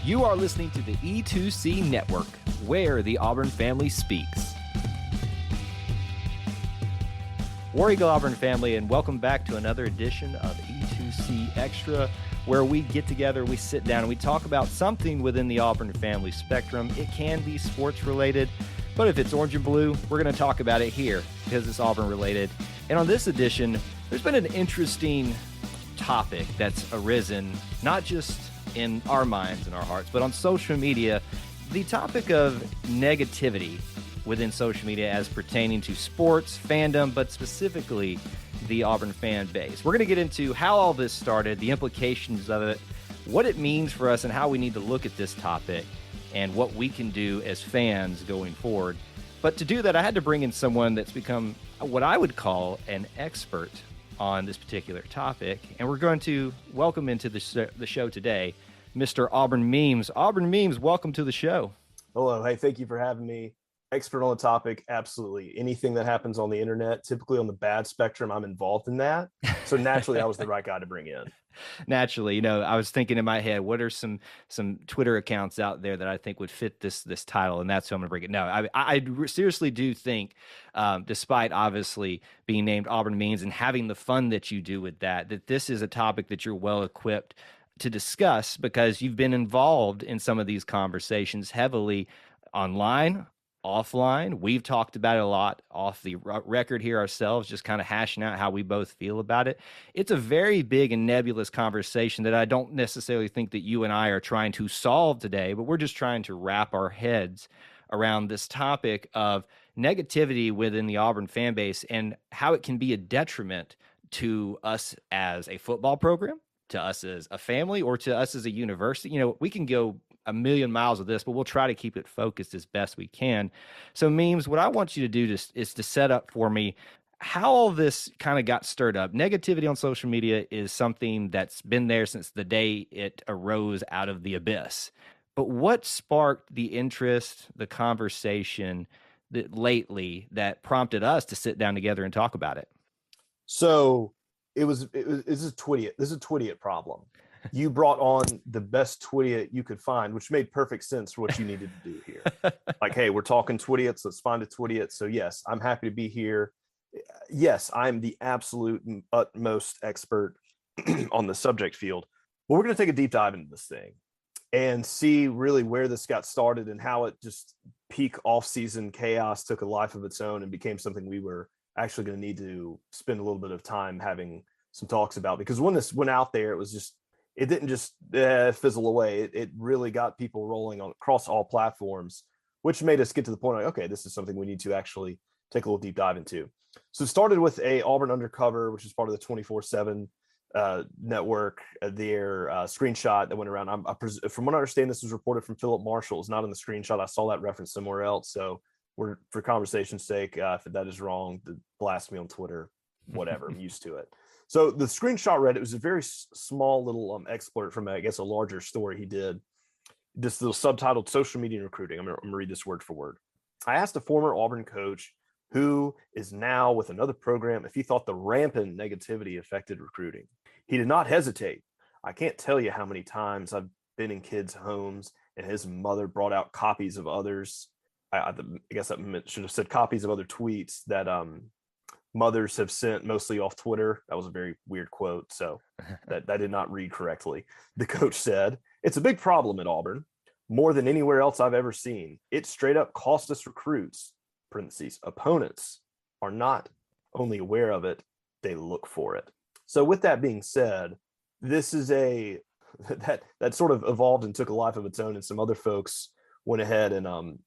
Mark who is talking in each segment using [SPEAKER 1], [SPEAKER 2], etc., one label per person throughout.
[SPEAKER 1] You are listening to the E2C Network, where the Auburn family speaks. War Eagle Auburn family, and welcome back to another edition of E2C Extra, where we get together, we sit down, and we talk about something within the Auburn family spectrum. It can be sports related, but if it's orange and blue, we're going to talk about it here because it's Auburn related. And on this edition, there's been an interesting topic that's arisen, not just in our minds and our hearts, but on social media, the topic of negativity within social media as pertaining to sports, fandom, but specifically the Auburn fan base. We're going to get into how all this started, the implications of it, what it means for us, and how we need to look at this topic and what we can do as fans going forward. But to do that, I had to bring in someone that's become what I would call an expert on this particular topic, and we're going to welcome into the show today Mr. Auburn Memes. Auburn Memes, welcome to the show.
[SPEAKER 2] Hello. Hey, thank you for having me. Expert on the topic, absolutely. Anything that happens on the internet, typically on the bad spectrum, I'm involved in that. So naturally, I was the right guy to bring in.
[SPEAKER 1] Naturally, I was thinking in my head, what are some Twitter accounts out there that I think would fit this title, and that's who I'm going to bring it. No, I seriously do think, despite obviously being named Auburn Memes and having the fun that you do with that this is a topic that you're well equipped to discuss because you've been involved in some of these conversations heavily online, offline. We've talked about it a lot off the record here ourselves, just kind of hashing out how we both feel about it. It's a very big and nebulous conversation that I don't necessarily think that you and I are trying to solve today, but we're just trying to wrap our heads around this topic of negativity within the Auburn fan base and how it can be a detriment to us as a football program, to us as a family, or to us as a university. We can go a million miles of this, but we'll try to keep it focused as best we can. So Memes, what I want you to do is to set up for me how all this kind of got stirred up. Negativity on social media is something that's been there since the day it arose out of the abyss. But what sparked the interest, the conversation lately that prompted us to sit down together and talk about it?
[SPEAKER 2] So this is a Twittiot problem. You brought on the best Twittiot you could find, which made perfect sense for what you needed to do here. Like, hey, we're talking Twittiots, let's find a Twittiot. So yes, I'm happy to be here. Yes, I'm the absolute utmost expert on the subject field. But we're going to take a deep dive into this thing and see really where this got started and how it just peak off-season chaos took a life of its own and became something we were actually going to need to spend a little bit of time having some talks about. Because when this went out there, it didn't just fizzle away. It really got people rolling across all platforms, which made us get to the point like, okay, this is something we need to actually take a little deep dive into. So it started with a Auburn Undercover, which is part of the 24/7 network, their screenshot that went around. From what I understand, this was reported from Philip Marshall. It's not in the screenshot. I saw that reference somewhere else. So we're, for conversation's sake, if that is wrong, blast me on Twitter, whatever, I'm used to it. So the screenshot read, it was a very small little expert from, I guess, a larger story he did. This little subtitled Social Media and Recruiting. I'm going to read this word for word. I asked a former Auburn coach who is now with another program if he thought the rampant negativity affected recruiting. He did not hesitate. I can't tell you how many times I've been in kids' homes and his mother brought out copies of others. I guess I should have said copies of other tweets that mothers have sent, mostly off Twitter. That was a very weird quote, so that did not read correctly. The coach said, "It's a big problem at Auburn, more than anywhere else I've ever seen. It straight up cost us recruits, parentheses, opponents are not only aware of it, they look for it." So with that being said, this is that sort of evolved and took a life of its own, and some other folks went ahead and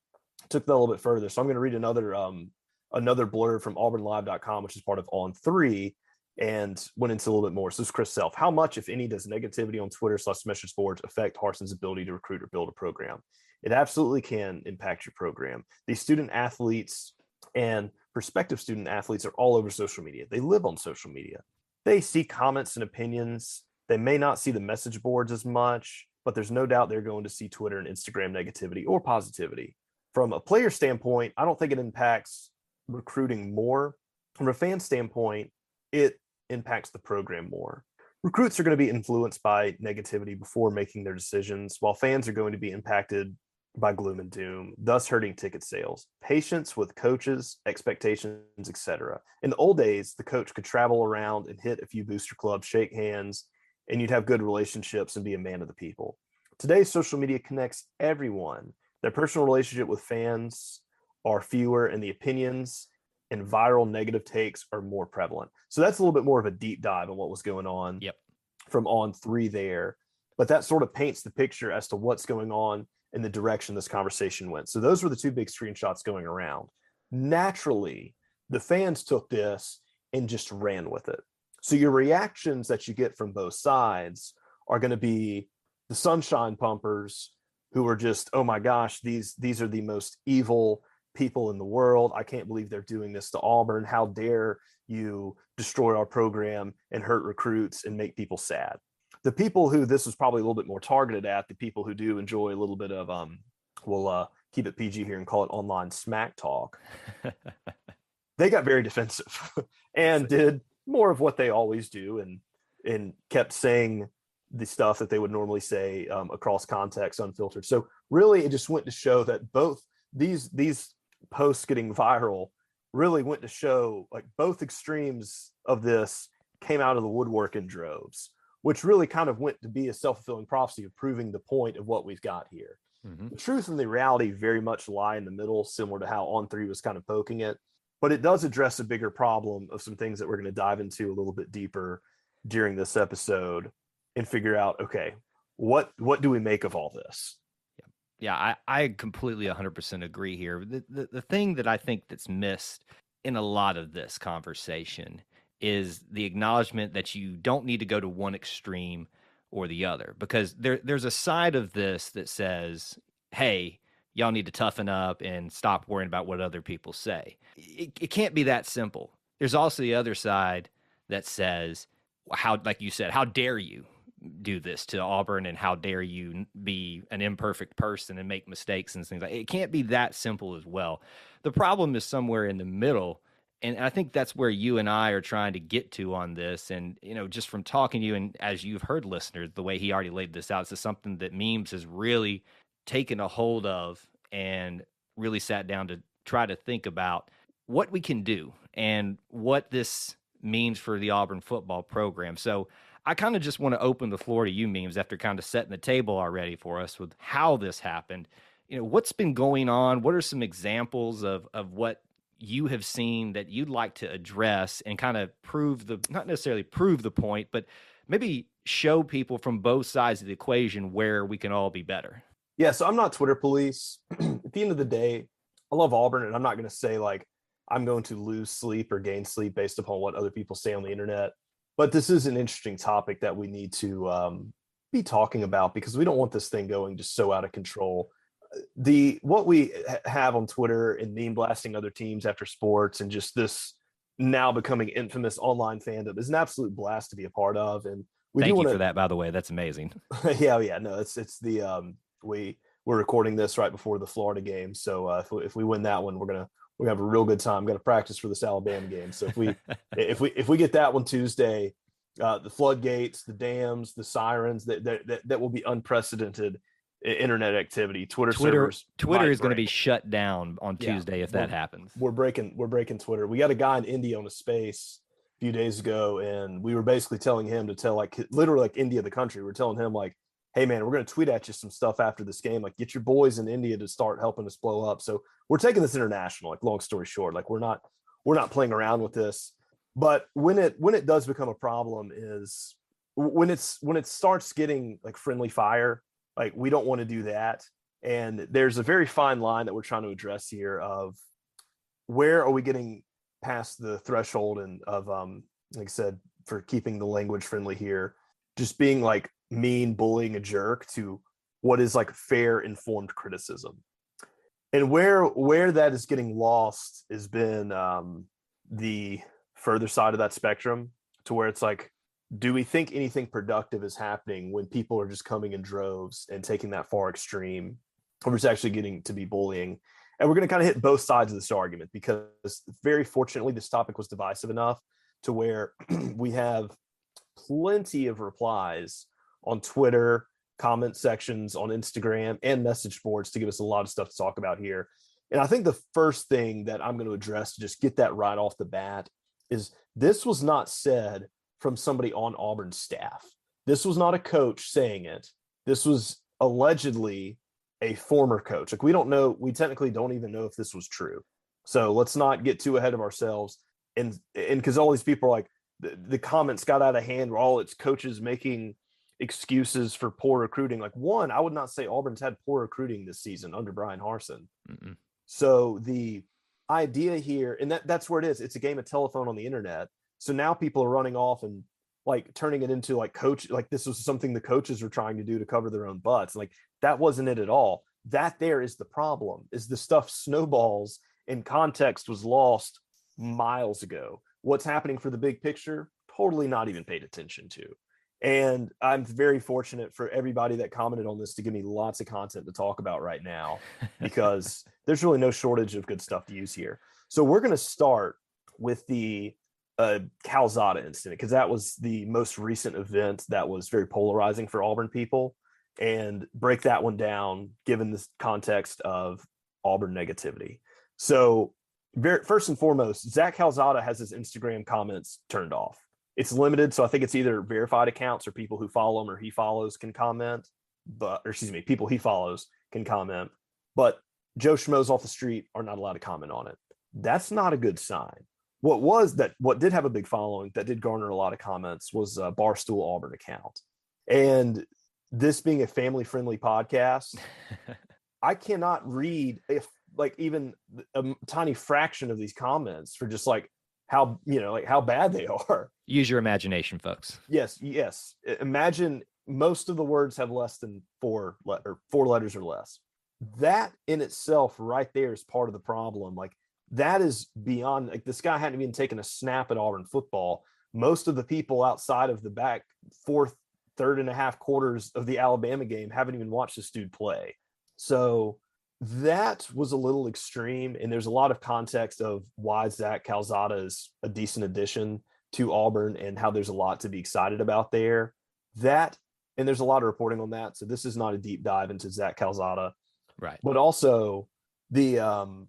[SPEAKER 2] took that a little bit further. So I'm going to read another blurb from auburnlive.com, which is part of On3, and went into a little bit more. So this is Chris Self. How much, if any, does negativity on Twitter/message boards affect Harsin's ability to recruit or build a program? It absolutely can impact your program. These student athletes and prospective student athletes are all over social media. They live on social media. They see comments and opinions. They may not see the message boards as much, but there's no doubt they're going to see Twitter and Instagram negativity or positivity. From a player standpoint, I don't think it impacts recruiting more. From a fan standpoint, it impacts the program more. Recruits are going to be influenced by negativity before making their decisions, while fans are going to be impacted by gloom and doom, thus hurting ticket sales. Patience with coaches, expectations, etc. In the old days, the coach could travel around and hit a few booster clubs, shake hands, and you'd have good relationships and be a man of the people. Today, social media connects everyone. Their personal relationship with fans are fewer, and the opinions and viral negative takes are more prevalent. So that's a little bit more of a deep dive on what was going on from On3 there. But that sort of paints the picture as to what's going on in the direction this conversation went. So those were the two big screenshots going around. Naturally, the fans took this and just ran with it. So your reactions that you get from both sides are going to be the sunshine pumpers who are just, oh my gosh, these are the most evil people in the world. I can't believe they're doing this to Auburn. How dare you destroy our program and hurt recruits and make people sad. The people who this was probably a little bit more targeted at, the people who do enjoy a little bit of, we'll keep it PG here and call it online smack talk. They got very defensive and did more of what they always do and kept saying the stuff that they would normally say across context, unfiltered. So really, it just went to show that both these posts getting viral really went to show like both extremes of this came out of the woodwork in droves, which really kind of went to be a self-fulfilling prophecy of proving the point of what we've got here. Mm-hmm. The truth and the reality very much lie in the middle, similar to how On3 was kind of poking it. But it does address a bigger problem of some things that we're going to dive into a little bit deeper during this episode and figure out, okay, what do we make of all this?
[SPEAKER 1] Yeah, I completely 100% agree here. The thing that I think that's missed in a lot of this conversation is the acknowledgement that you don't need to go to one extreme or the other, because there's a side of this that says, hey, y'all need to toughen up and stop worrying about what other people say. It can't be that simple. There's also the other side that says, how, like you said, how dare you do this to Auburn, and how dare you be an imperfect person and make mistakes and things like that. It can't be that simple as well. The problem is somewhere in the middle, and I think that's where you and I are trying to get to on this. And, you know, just from talking to you, and as you've heard listeners, the way he already laid this out, is something that Memes has really taken a hold of and really sat down to try to think about what we can do and what this means for the Auburn football program. So I kind of just want to open the floor to you, Memes, after kind of setting the table already for us with how this happened. You know, what's been going on? What are some examples of what you have seen that you'd like to address and kind of not necessarily prove the point, but maybe show people from both sides of the equation where we can all be better?
[SPEAKER 2] Yeah, so I'm not Twitter police. At the end of the day, I love Auburn, and I'm not going to say like I'm going to lose sleep or gain sleep based upon what other people say on the internet. But this is an interesting topic that we need to be talking about, because we don't want this thing going just so out of control. What we have on Twitter and meme blasting other teams after sports and just this now becoming infamous online fandom is an absolute blast to be a part of. And
[SPEAKER 1] thank you for that, by the way. That's amazing.
[SPEAKER 2] yeah. No, it's the we're recording this right before the Florida game, so if we win that one, we're gonna have a real good time. Got to practice for this Alabama game. So if we get that one Tuesday, the floodgates, the dams, the sirens, that will be unprecedented internet activity. Twitter servers.
[SPEAKER 1] Twitter is going to be shut down on Tuesday if that happens.
[SPEAKER 2] We're breaking Twitter. We got a guy in India on a space a few days ago, and we were basically telling him to tell literally India, the country. We're telling him like, hey man, we're going to tweet at you some stuff after this game. Like, get your boys in India to start helping us blow up. So we're taking this international. Like, long story short, like we're not playing around with this. But when it does become a problem is when it starts getting like friendly fire. Like, we don't want to do that. And there's a very fine line that we're trying to address here of where are we getting past the threshold and of like I said, for keeping the language friendly here, just being like mean, bullying a jerk, to what is like fair, informed criticism. And where that is getting lost has been the further side of that spectrum, to where it's like, do we think anything productive is happening when people are just coming in droves and taking that far extreme, or it's actually getting to be bullying? And we're going to kind of hit both sides of this argument, because very fortunately this topic was divisive enough to where we have plenty of replies on Twitter, comment sections on Instagram, and message boards to give us a lot of stuff to talk about here. And I think the first thing that I'm going to address to just get that right off the bat is this was not said from somebody on Auburn's staff. This was not a coach saying it. This was allegedly a former coach. Like, we don't know, we technically don't even know if this was true. So let's not get too ahead of ourselves. And because all these people are like, the comments got out of hand where all its coaches making excuses for poor recruiting. Like, one, I would not say Auburn's had poor recruiting this season under Brian Harsin. Mm-mm. So the idea here, and that's where it is. It's a game of telephone on the internet. So now people are running off and like turning it into like coach, like this was something the coaches were trying to do to cover their own butts. Like, that wasn't it at all. That there is the problem, is the stuff snowballs and context was lost miles ago. What's happening for the big picture, totally not even paid attention to. And I'm very fortunate for everybody that commented on this to give me lots of content to talk about right now, because there's really no shortage of good stuff to use here. So we're going to start with the Calzada incident, because that was the most recent event that was very polarizing for Auburn people, and break that one down given the context of Auburn negativity. So first and foremost, Zach Calzada has his Instagram comments turned off. It's limited, so I think it's either verified accounts or people who follow him or he follows can comment, people he follows can comment. But Joe Schmoes off the street are not allowed to comment on it. That's not a good sign. What did have a big following that did garner a lot of comments was a Barstool Auburn account. And this being a family-friendly podcast, I cannot read even a tiny fraction of these comments for just like how bad they are.
[SPEAKER 1] Use your imagination, folks.
[SPEAKER 2] Yes. Imagine most of the words have less than four letters or less. That in itself right there is part of the problem. Like, that is beyond, like, this guy hadn't even taken a snap at Auburn football. Most of the people outside of the back third and a half quarters of the Alabama game haven't even watched this dude play. So that was a little extreme, and there's a lot of context of why Zach Calzada is a decent addition to Auburn and how there's a lot to be excited about there. And there's a lot of reporting on that, so this is not a deep dive into Zach Calzada.
[SPEAKER 1] Right.
[SPEAKER 2] But also the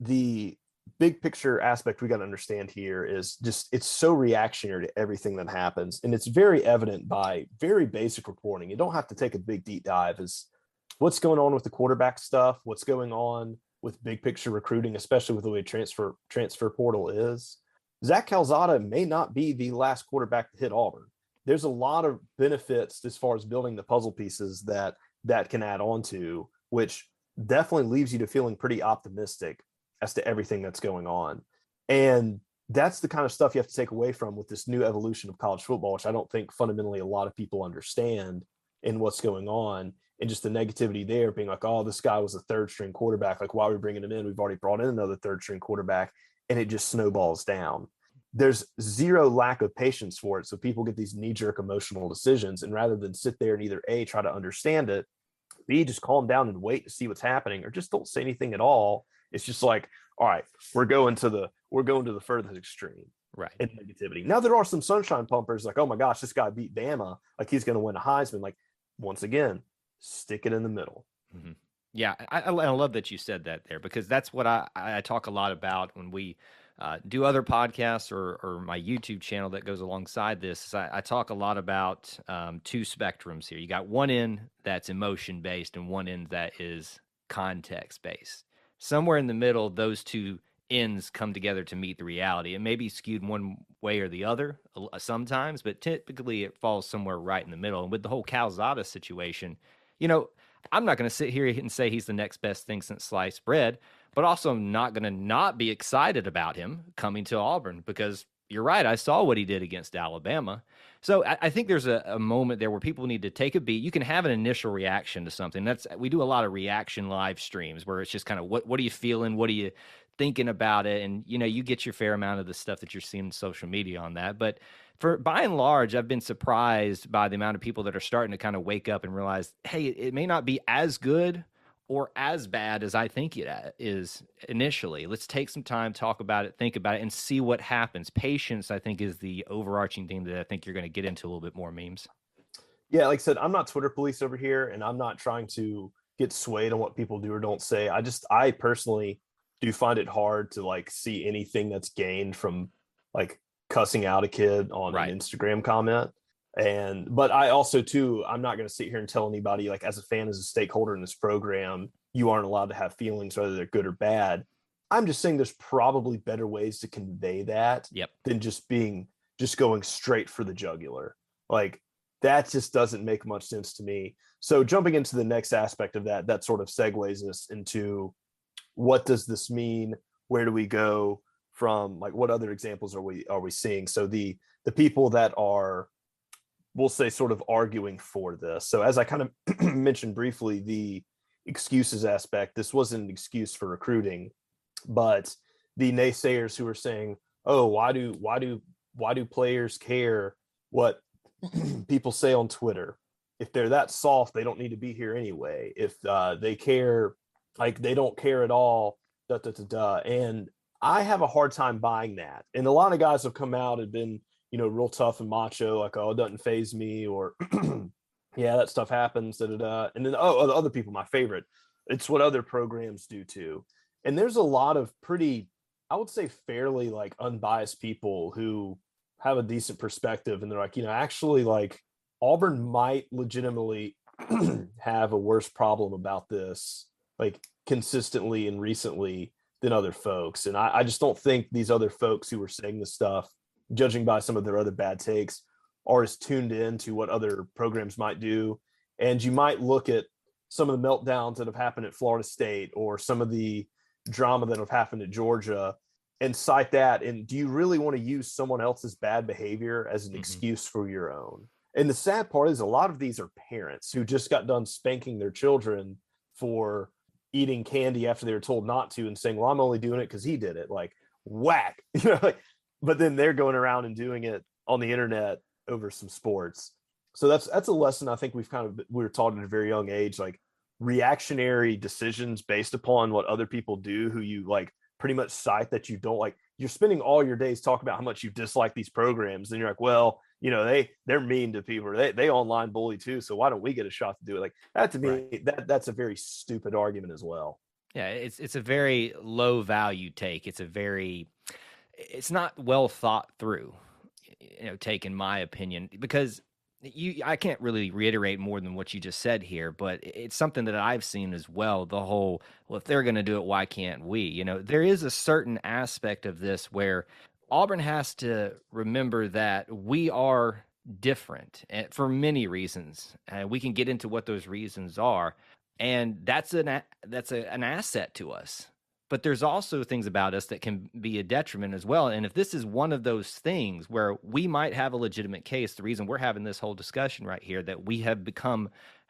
[SPEAKER 2] the big picture aspect we got to understand here is just, it's so reactionary to everything that happens, and it's very evident by very basic reporting. You don't have to take a big deep dive as what's going on with the quarterback stuff, what's going on with big picture recruiting, especially with the way transfer portal is. Zach Calzada may not be the last quarterback to hit Auburn. There's a lot of benefits as far as building the puzzle pieces that can add on to, which definitely leaves you to feeling pretty optimistic as to everything that's going on. And that's the kind of stuff you have to take away from with this new evolution of college football, which I don't think fundamentally a lot of people understand in what's going on. And just the negativity there being like, oh, this guy was a third string quarterback. Like, why are we bringing him in? We've already brought in another third string quarterback, and it just snowballs down. There's zero lack of patience for it. So people get these knee jerk emotional decisions. And rather than sit there and either A, try to understand it, B, just calm down and wait to see what's happening, or just don't say anything at all. It's just like, all right, we're going to the furthest extreme.
[SPEAKER 1] Right.
[SPEAKER 2] In negativity. Now there are some sunshine pumpers like, oh my gosh, this guy beat Bama. Like, he's going to win a Heisman. Like, once again, stick it in the middle.
[SPEAKER 1] Mm-hmm. Yeah, I love that you said that there, because that's what I talk a lot about when we do other podcasts or my YouTube channel that goes alongside this. I talk a lot about two spectrums here. You got one end that's emotion based and one end that is context based. Somewhere in the middle, those two ends come together to meet the reality. It may be skewed one way or the other sometimes, but typically it falls somewhere right in the middle. And with the whole Calzada situation, I'm not going to sit here and say he's the next best thing since sliced bread, but also I'm not going to not be excited about him coming to Auburn, because you're right. I saw what he did against Alabama. So I think there's a moment there where people need to take a beat. You can have an initial reaction to something. We do a lot of reaction live streams where it's just kind of what are you feeling? What are you thinking about it? And, you get your fair amount of the stuff that you're seeing in social media on that. But by and large, I've been surprised by the amount of people that are starting to kind of wake up and realize, hey, it may not be as good or as bad as I think it is initially. Let's take some time, talk about it, think about it, and see what happens. Patience, I think, is the overarching thing that I think you're going to get into a little bit more, Memes.
[SPEAKER 2] Yeah, like I said, I'm not Twitter police over here, and I'm not trying to get swayed on what people do or don't say. I personally do find it hard to like see anything that's gained from like cussing out a kid on an
[SPEAKER 1] Right.
[SPEAKER 2] Instagram comment. But I also too, I'm not going to sit here and tell anybody like as a fan, as a stakeholder in this program, you aren't allowed to have feelings, whether they're good or bad. I'm just saying there's probably better ways to convey that
[SPEAKER 1] Yep.
[SPEAKER 2] than just going straight for the jugular. Like that just doesn't make much sense to me. So jumping into the next aspect of that, that sort of segues us into what does this mean? Where do we go from? Like, what other examples are we seeing? So the people that are, we'll say, sort of arguing for this. So as I kind of mentioned briefly, the excuses aspect. This wasn't an excuse for recruiting, but the naysayers who are saying, "Oh, why do players care what people say on Twitter? If they're that soft, they don't need to be here anyway. If they care, like they don't care at all." Da, da, da, da. And I have a hard time buying that. And a lot of guys have come out and been, real tough and macho, like, "Oh, it doesn't phase me," or "Yeah, that stuff happens." Da, da, da. And then, other people, my favorite, "It's what other programs do too." And there's a lot of pretty, I would say, fairly like unbiased people who have a decent perspective, and they're like, actually, like Auburn might legitimately have a worse problem about this, like consistently and recently, than other folks. And I just don't think these other folks who were saying this stuff, judging by some of their other bad takes, are as tuned in to what other programs might do. And you might look at some of the meltdowns that have happened at Florida State or some of the drama that have happened at Georgia and cite that. And do you really want to use someone else's bad behavior as an excuse for your own? And the sad part is a lot of these are parents who just got done spanking their children for eating candy after they were told not to and saying, "Well, I'm only doing it because he did it." Like, whack. But then they're going around and doing it on the internet over some sports. So that's a lesson I think we were taught at a very young age, like reactionary decisions based upon what other people do who you like pretty much cite that you don't like. You're spending all your days talking about how much you dislike these programs, and you're like, "Well, they're mean to people. They online bully too. So why don't we get a shot to do it?" Like that, to me,
[SPEAKER 1] Right.
[SPEAKER 2] that's a very stupid argument as well.
[SPEAKER 1] Yeah, it's a very low value take. It's not well thought through, take, in my opinion, because I can't really reiterate more than what you just said here, but it's something that I've seen as well. The whole, well, if they're going to do it, why can't we? There is a certain aspect of this where Auburn has to remember that we are different for many reasons. We can get into what those reasons are, and that's an asset to us. But there's also things about us that can be a detriment as well. And if this is one of those things where we might have a legitimate case, the reason we're having this whole discussion right here, that we have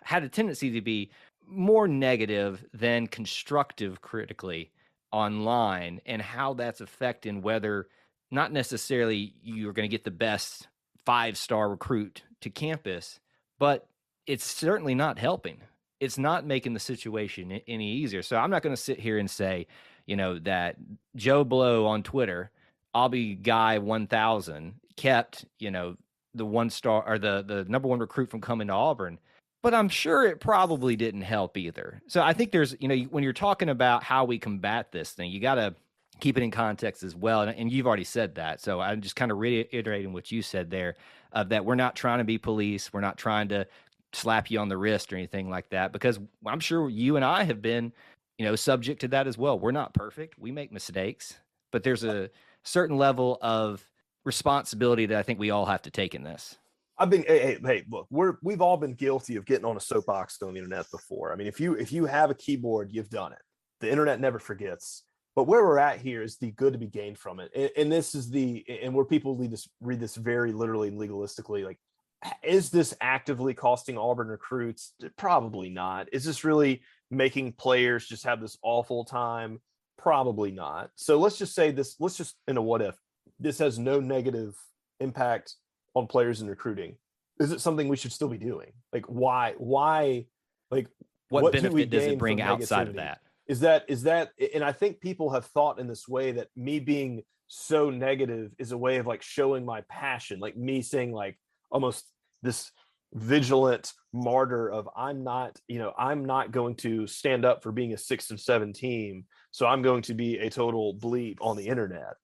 [SPEAKER 1] had a tendency to be more negative than constructive critically online, and how that's affecting whether, not necessarily you're going to get the best 5-star recruit to campus, but it's certainly not helping. It's not making the situation any easier. So I'm not going to sit here and say, that Joe Blow on Twitter, I'll be guy 1000, kept, the 1-star or the number one recruit from coming to Auburn. But I'm sure it probably didn't help either. So I think there's, when you're talking about how we combat this thing, you got to keep it in context as well. And you've already said that. So I'm just kind of reiterating what you said there, that we're not trying to be police. We're not trying to slap you on the wrist or anything like that, because I'm sure you and I have been, subject to that as well. We're not perfect. We make mistakes, but there's a certain level of responsibility that I think we all have to take in this.
[SPEAKER 2] Hey, look, we've all been guilty of getting on a soapbox on the internet before. I mean, if you have a keyboard, you've done it. The internet never forgets. But where we're at here is the good to be gained from it. And this is where people read this very literally and legalistically. Like, is this actively costing Auburn recruits? Probably not. Is this really making players just have this awful time? Probably not. So let's just say this, in a what if, this has no negative impact on players in recruiting. Is it something we should still be doing? Like, why, like,
[SPEAKER 1] what
[SPEAKER 2] 2 week
[SPEAKER 1] benefit does it
[SPEAKER 2] gain
[SPEAKER 1] bring
[SPEAKER 2] from
[SPEAKER 1] outside of
[SPEAKER 2] negativity?
[SPEAKER 1] that?
[SPEAKER 2] Is that, and I think people have thought in this way that me being so negative is a way of like showing my passion, like me saying like almost this vigilant martyr of I'm not going to stand up for being a 6-7 team, so I'm going to be a total bleep on the internet.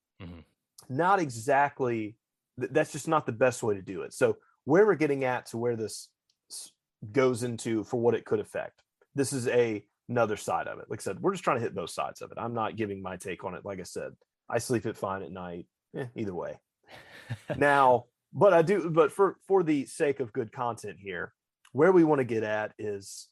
[SPEAKER 2] Not exactly. That's just not the best way to do it. So where we're getting at to where this goes into for what it could affect, this is another side of it. Like I said, we're just trying to hit both sides of it. I'm not giving my take on it. Like I said, I sleep it fine at night. Either way. Now, but for the sake of good content here, where we want to get at is,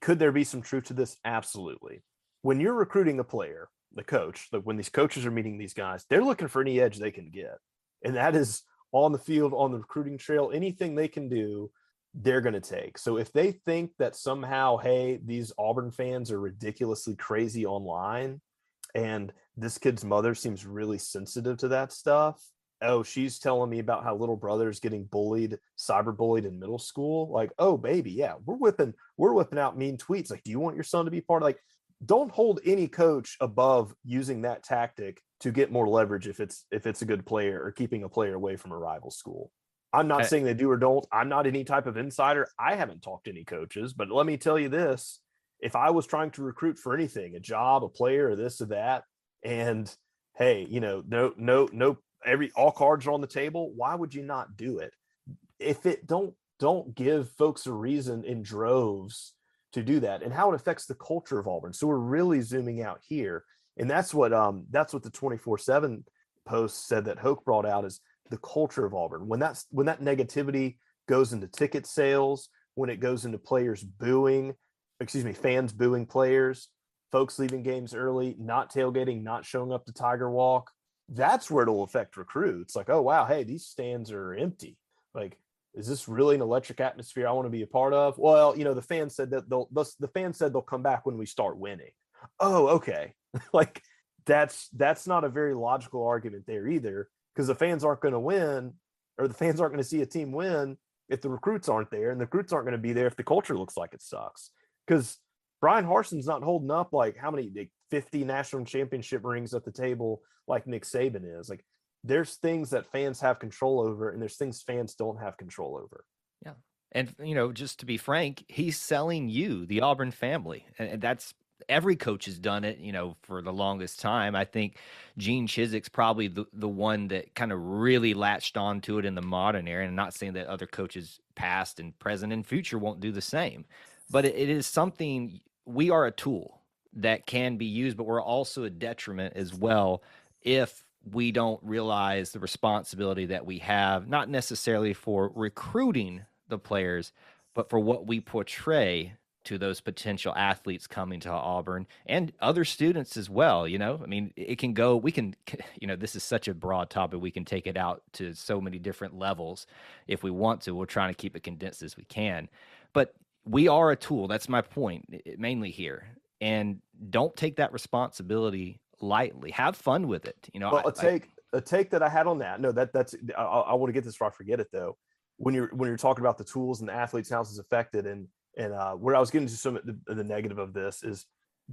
[SPEAKER 2] could there be some truth to this? Absolutely. When you're recruiting a player, the coach, like when these coaches are meeting these guys, they're looking for any edge they can get. And that is on the field, on the recruiting trail, anything they can do, they're going to take. So if they think that somehow, hey, these Auburn fans are ridiculously crazy online, and this kid's mother seems really sensitive to that stuff. Oh, she's telling me about how little brother's getting cyberbullied in middle school. Like, oh baby, yeah, we're whipping out mean tweets. Like, do you want your son to be part of, like, don't hold any coach above using that tactic to get more leverage if it's a good player or keeping a player away from a rival school. I'm not saying they do or don't. I'm not any type of insider. I haven't talked to any coaches, but let me tell you this. If I was trying to recruit for anything, a job, a player, or this or that, and hey, all cards are on the table, why would you not do it? If it don't give folks a reason in droves to do that, and how it affects the culture of Auburn. So we're really zooming out here. And that's what the 24/7 post said that Hoke brought out, is the culture of Auburn. When that negativity goes into ticket sales, when it goes into fans booing players, folks leaving games early, not tailgating, not showing up to Tiger Walk, that's where it'll affect recruits. Like, oh wow, hey, these stands are empty. Like, is this really an electric atmosphere I want to be a part of? Well, the fans said that they'll come back when we start winning. Oh, okay. Like, that's not a very logical argument there either, because the fans aren't going to win, or the fans aren't going to see a team win if the recruits aren't there, and the recruits aren't going to be there if the culture looks like it sucks. Because Brian Harson's not holding up like how many 50 national championship rings at the table like Nick Saban is. Like, there's things that fans have control over, and there's things fans don't have control over.
[SPEAKER 1] Yeah. And, just to be frank, he's selling you, the Auburn family. And that's, every coach has done it, for the longest time. I think Gene Chizik's probably the one that kind of really latched onto it in the modern era. And I'm not saying that other coaches past and present and future won't do the same, but it is something. We are a tool that can be used, but we're also a detriment as well if we don't realize the responsibility that we have, not necessarily for recruiting the players, but for what we portray to those potential athletes coming to Auburn and other students as well. I mean, it can go, we can, this is such a broad topic. We can take it out to so many different levels if we want to. We're trying to keep it condensed as we can, but we are a tool. That's my point mainly here. And don't take that responsibility lightly. Have fun with it.
[SPEAKER 2] Well, a take that I had on that. No, that's I want to get this before I forget it though. When you're talking about the tools and the athletes, how this is affected, and where I was getting to some of the negative of this is,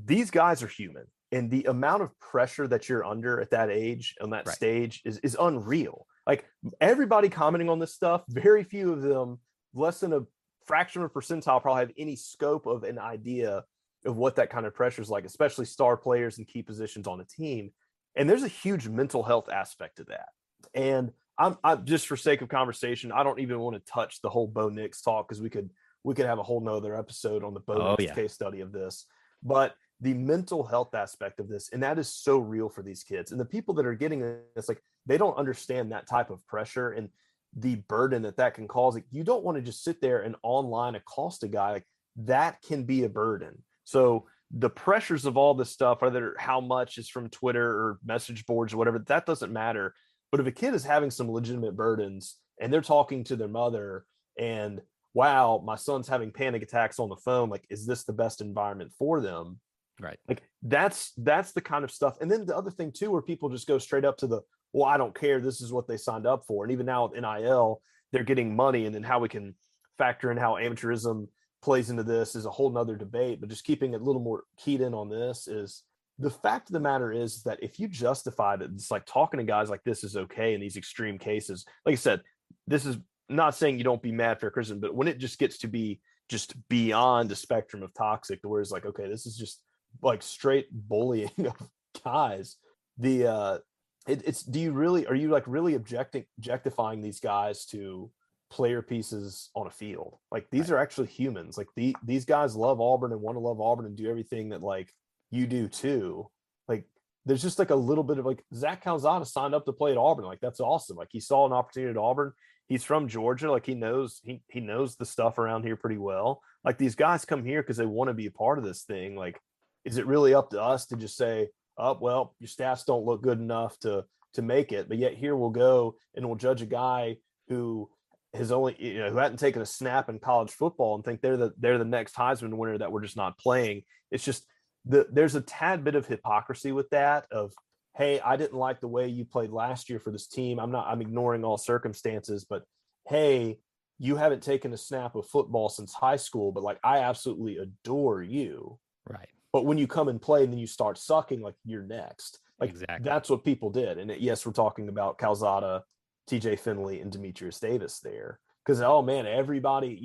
[SPEAKER 2] these guys are human, and the amount of pressure that you're under at that age on that stage is unreal. Like, everybody commenting on this stuff, very few of them, less than a fraction of a percentile, probably have any scope of an idea of what that kind of pressure is like, especially star players in key positions on a team. And there's a huge mental health aspect to that. And I'm just, for sake of conversation, I don't even want to touch the whole Bo Nix talk, because we could have a whole nother episode on the Bo Nix case study of this. But the mental health aspect of this, and that is so real for these kids. And the people that are getting this, like, they don't understand that type of pressure and the burden that can cause. Like, you don't want to just sit there and online accost a guy. Like, that can be a burden. So the pressures of all this stuff, whether how much is from Twitter or message boards or whatever, that doesn't matter. But if a kid is having some legitimate burdens and they're talking to their mother and, wow, my son's having panic attacks on the phone, like, is this the best environment for them?
[SPEAKER 1] Right.
[SPEAKER 2] Like, that's the kind of stuff. And then the other thing too, where people just go straight up to the, well, I don't care, this is what they signed up for. And even now with NIL, they're getting money, and then how we can factor in how amateurism plays into this is a whole nother debate, but just keeping it a little more keyed in on this is the fact of the matter is that if you justify that it's like talking to guys like this is okay in these extreme cases, like I said, this is not saying you don't be mad for criticism, but when it just gets to be just beyond the spectrum of toxic, where it's like, okay, this is just like straight bullying of guys. It's do you really, are you like really objectifying these guys to player pieces on a field? Like these are actually humans. Like these guys love Auburn and want to love Auburn and do everything that like you do too. Like there's just like a little bit of like Zach Calzada signed up to play at Auburn. Like that's awesome. Like he saw an opportunity at Auburn. He's from Georgia. Like he knows the stuff around here pretty well. Like these guys come here because they want to be a part of this thing. Like, is it really up to us to just say, oh, well, your stats don't look good enough to make it, but yet here we'll go and we'll judge a guy who has only, who hadn't taken a snap in college football and think they're the next Heisman winner that we're just not playing. It's just there's a tad bit of hypocrisy with that of, hey, I didn't like the way you played last year for this team. I'm ignoring all circumstances, but hey, you haven't taken a snap of football since high school, but like I absolutely adore you.
[SPEAKER 1] Right.
[SPEAKER 2] But when you come and play and then you start sucking, like you're next. Like
[SPEAKER 1] exactly.
[SPEAKER 2] That's what people did. And yes, we're talking about Calzada, TJ Finley, and Demetrius Davis there. Because, oh man, everybody,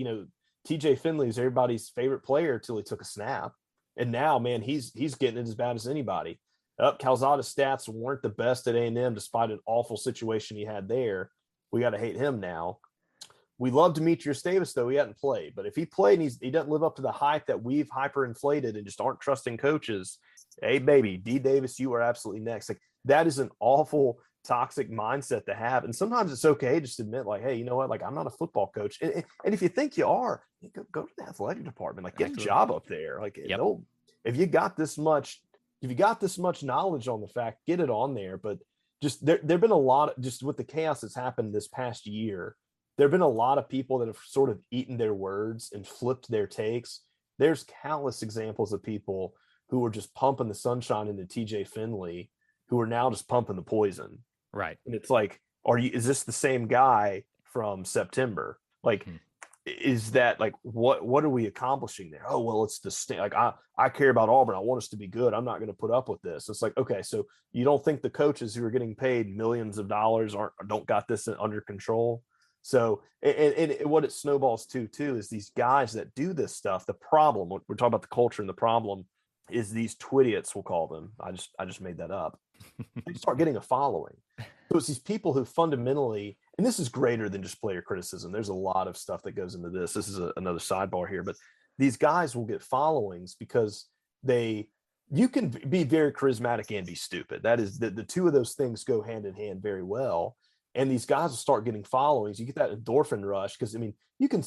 [SPEAKER 2] TJ Finley is everybody's favorite player till he took a snap. And now, man, he's getting it as bad as anybody. Calzada's stats weren't the best at A&M despite an awful situation he had there. We got to hate him now. We love Demetrius Davis, though. He hadn't played. But if he played and he doesn't live up to the hype that we've hyperinflated and just aren't trusting coaches, hey, baby, D. Davis, you are absolutely next. Like that is an awful, toxic mindset to have. And sometimes it's okay just to admit, like, hey, you know what? Like, I'm not a football coach. And if you think you are, go to the athletic department. Like, get a job up there. Like, if you got this much knowledge on the fact, get it on there. But just there've been a lot of, just with the chaos that's happened this past year, there have been a lot of people that have sort of eaten their words and flipped their takes. There's countless examples of people who were just pumping the sunshine into TJ Finley, who are now just pumping the poison.
[SPEAKER 1] Right.
[SPEAKER 2] And it's like, is this the same guy from September? Like, is that like, what are we accomplishing there? Oh, well, it's like, I care about Auburn. I want us to be good. I'm not going to put up with this. It's like, okay, so you don't think the coaches who are getting paid millions of dollars don't got this under control? So, and what it snowballs to too is these guys that do this stuff. The problem, we're talking about the culture, and the problem is these twidiots, we'll call them. I just made that up. They start getting a following. So it's these people who fundamentally, and this is greater than just player criticism. There's a lot of stuff that goes into this. This is another sidebar here, but these guys will get followings because you can be very charismatic and be stupid. That is the two of those things go hand in hand very well. And these guys will start getting followings. You get that endorphin rush because, I mean, you can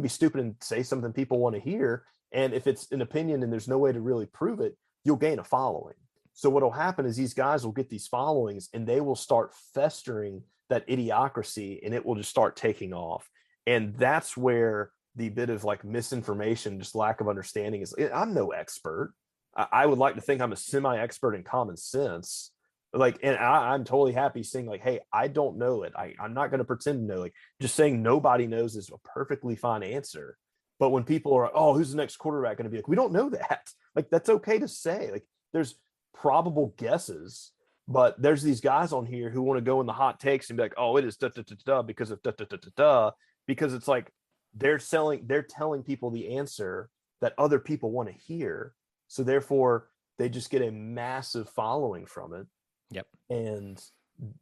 [SPEAKER 2] be stupid and say something people want to hear. And if it's an opinion and there's no way to really prove it, you'll gain a following. So what will happen is these guys will get these followings and they will start festering that idiocracy, and it will just start taking off. And that's where the bit of like misinformation, just lack of understanding is. I'm no expert. I would like to think I'm a semi-expert in common sense. Like, and I'm totally happy saying like, hey, I don't know it. I'm not going to pretend to know. Like, just saying nobody knows is a perfectly fine answer. But when people are, oh, who's the next quarterback going to be? Like, we don't know that. Like, that's okay to say. Like, there's probable guesses, but there's these guys on here who want to go in the hot takes and be like, oh, it is da da da da because of da da da da da, because it's like they're telling people the answer that other people want to hear. So therefore, they just get a massive following from it.
[SPEAKER 1] Yep.
[SPEAKER 2] And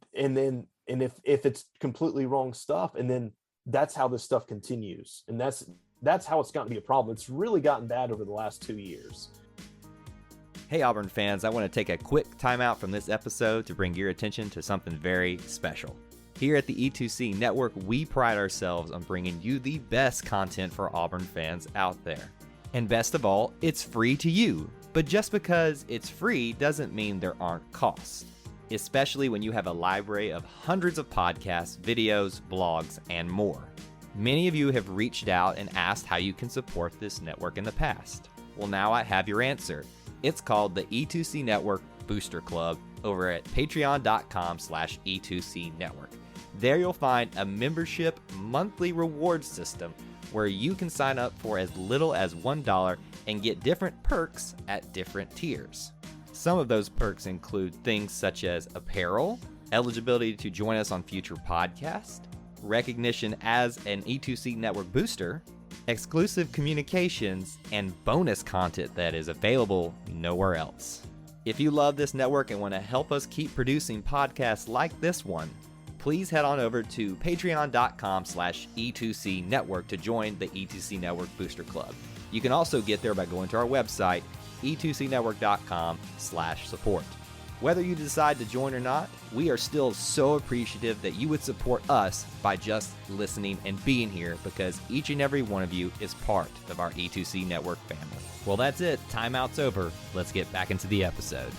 [SPEAKER 2] if it's completely wrong stuff, and then that's how this stuff continues. And that's how it's gotten to be a problem. It's really gotten bad over the last 2 years.
[SPEAKER 1] Hey, Auburn fans, I want to take a quick timeout from this episode to bring your attention to something very special. Here at the E2C Network, we pride ourselves on bringing you the best content for Auburn fans out there. And best of all, it's free to you. But just because it's free doesn't mean there aren't costs, especially when you have a library of hundreds of podcasts, videos, blogs, and more. Many of you have reached out and asked how you can support this network in the past. Well, now I have your answer. It's called the E2C Network Booster Club over at patreon.com/E2C Network. There you'll find a membership monthly reward system
[SPEAKER 3] where you can sign up for as little as $1 and get different perks at different tiers. Some of those perks include things such as apparel, eligibility to join us on future podcasts, recognition as an E2C Network booster, exclusive communications, and bonus content that is available nowhere else. If you love this network and want to help us keep producing podcasts like this one, please head on over to patreon.com/E2C Network to join the E2C Network Booster Club. You can also get there by going to our website, e2cnetwork.com/support. Whether you decide to join or not, we are still so appreciative that you would support us by just listening and being here, because each and every one of you is part of our E2C Network family. Well, that's it. Timeout's over. Let's get back into the episode.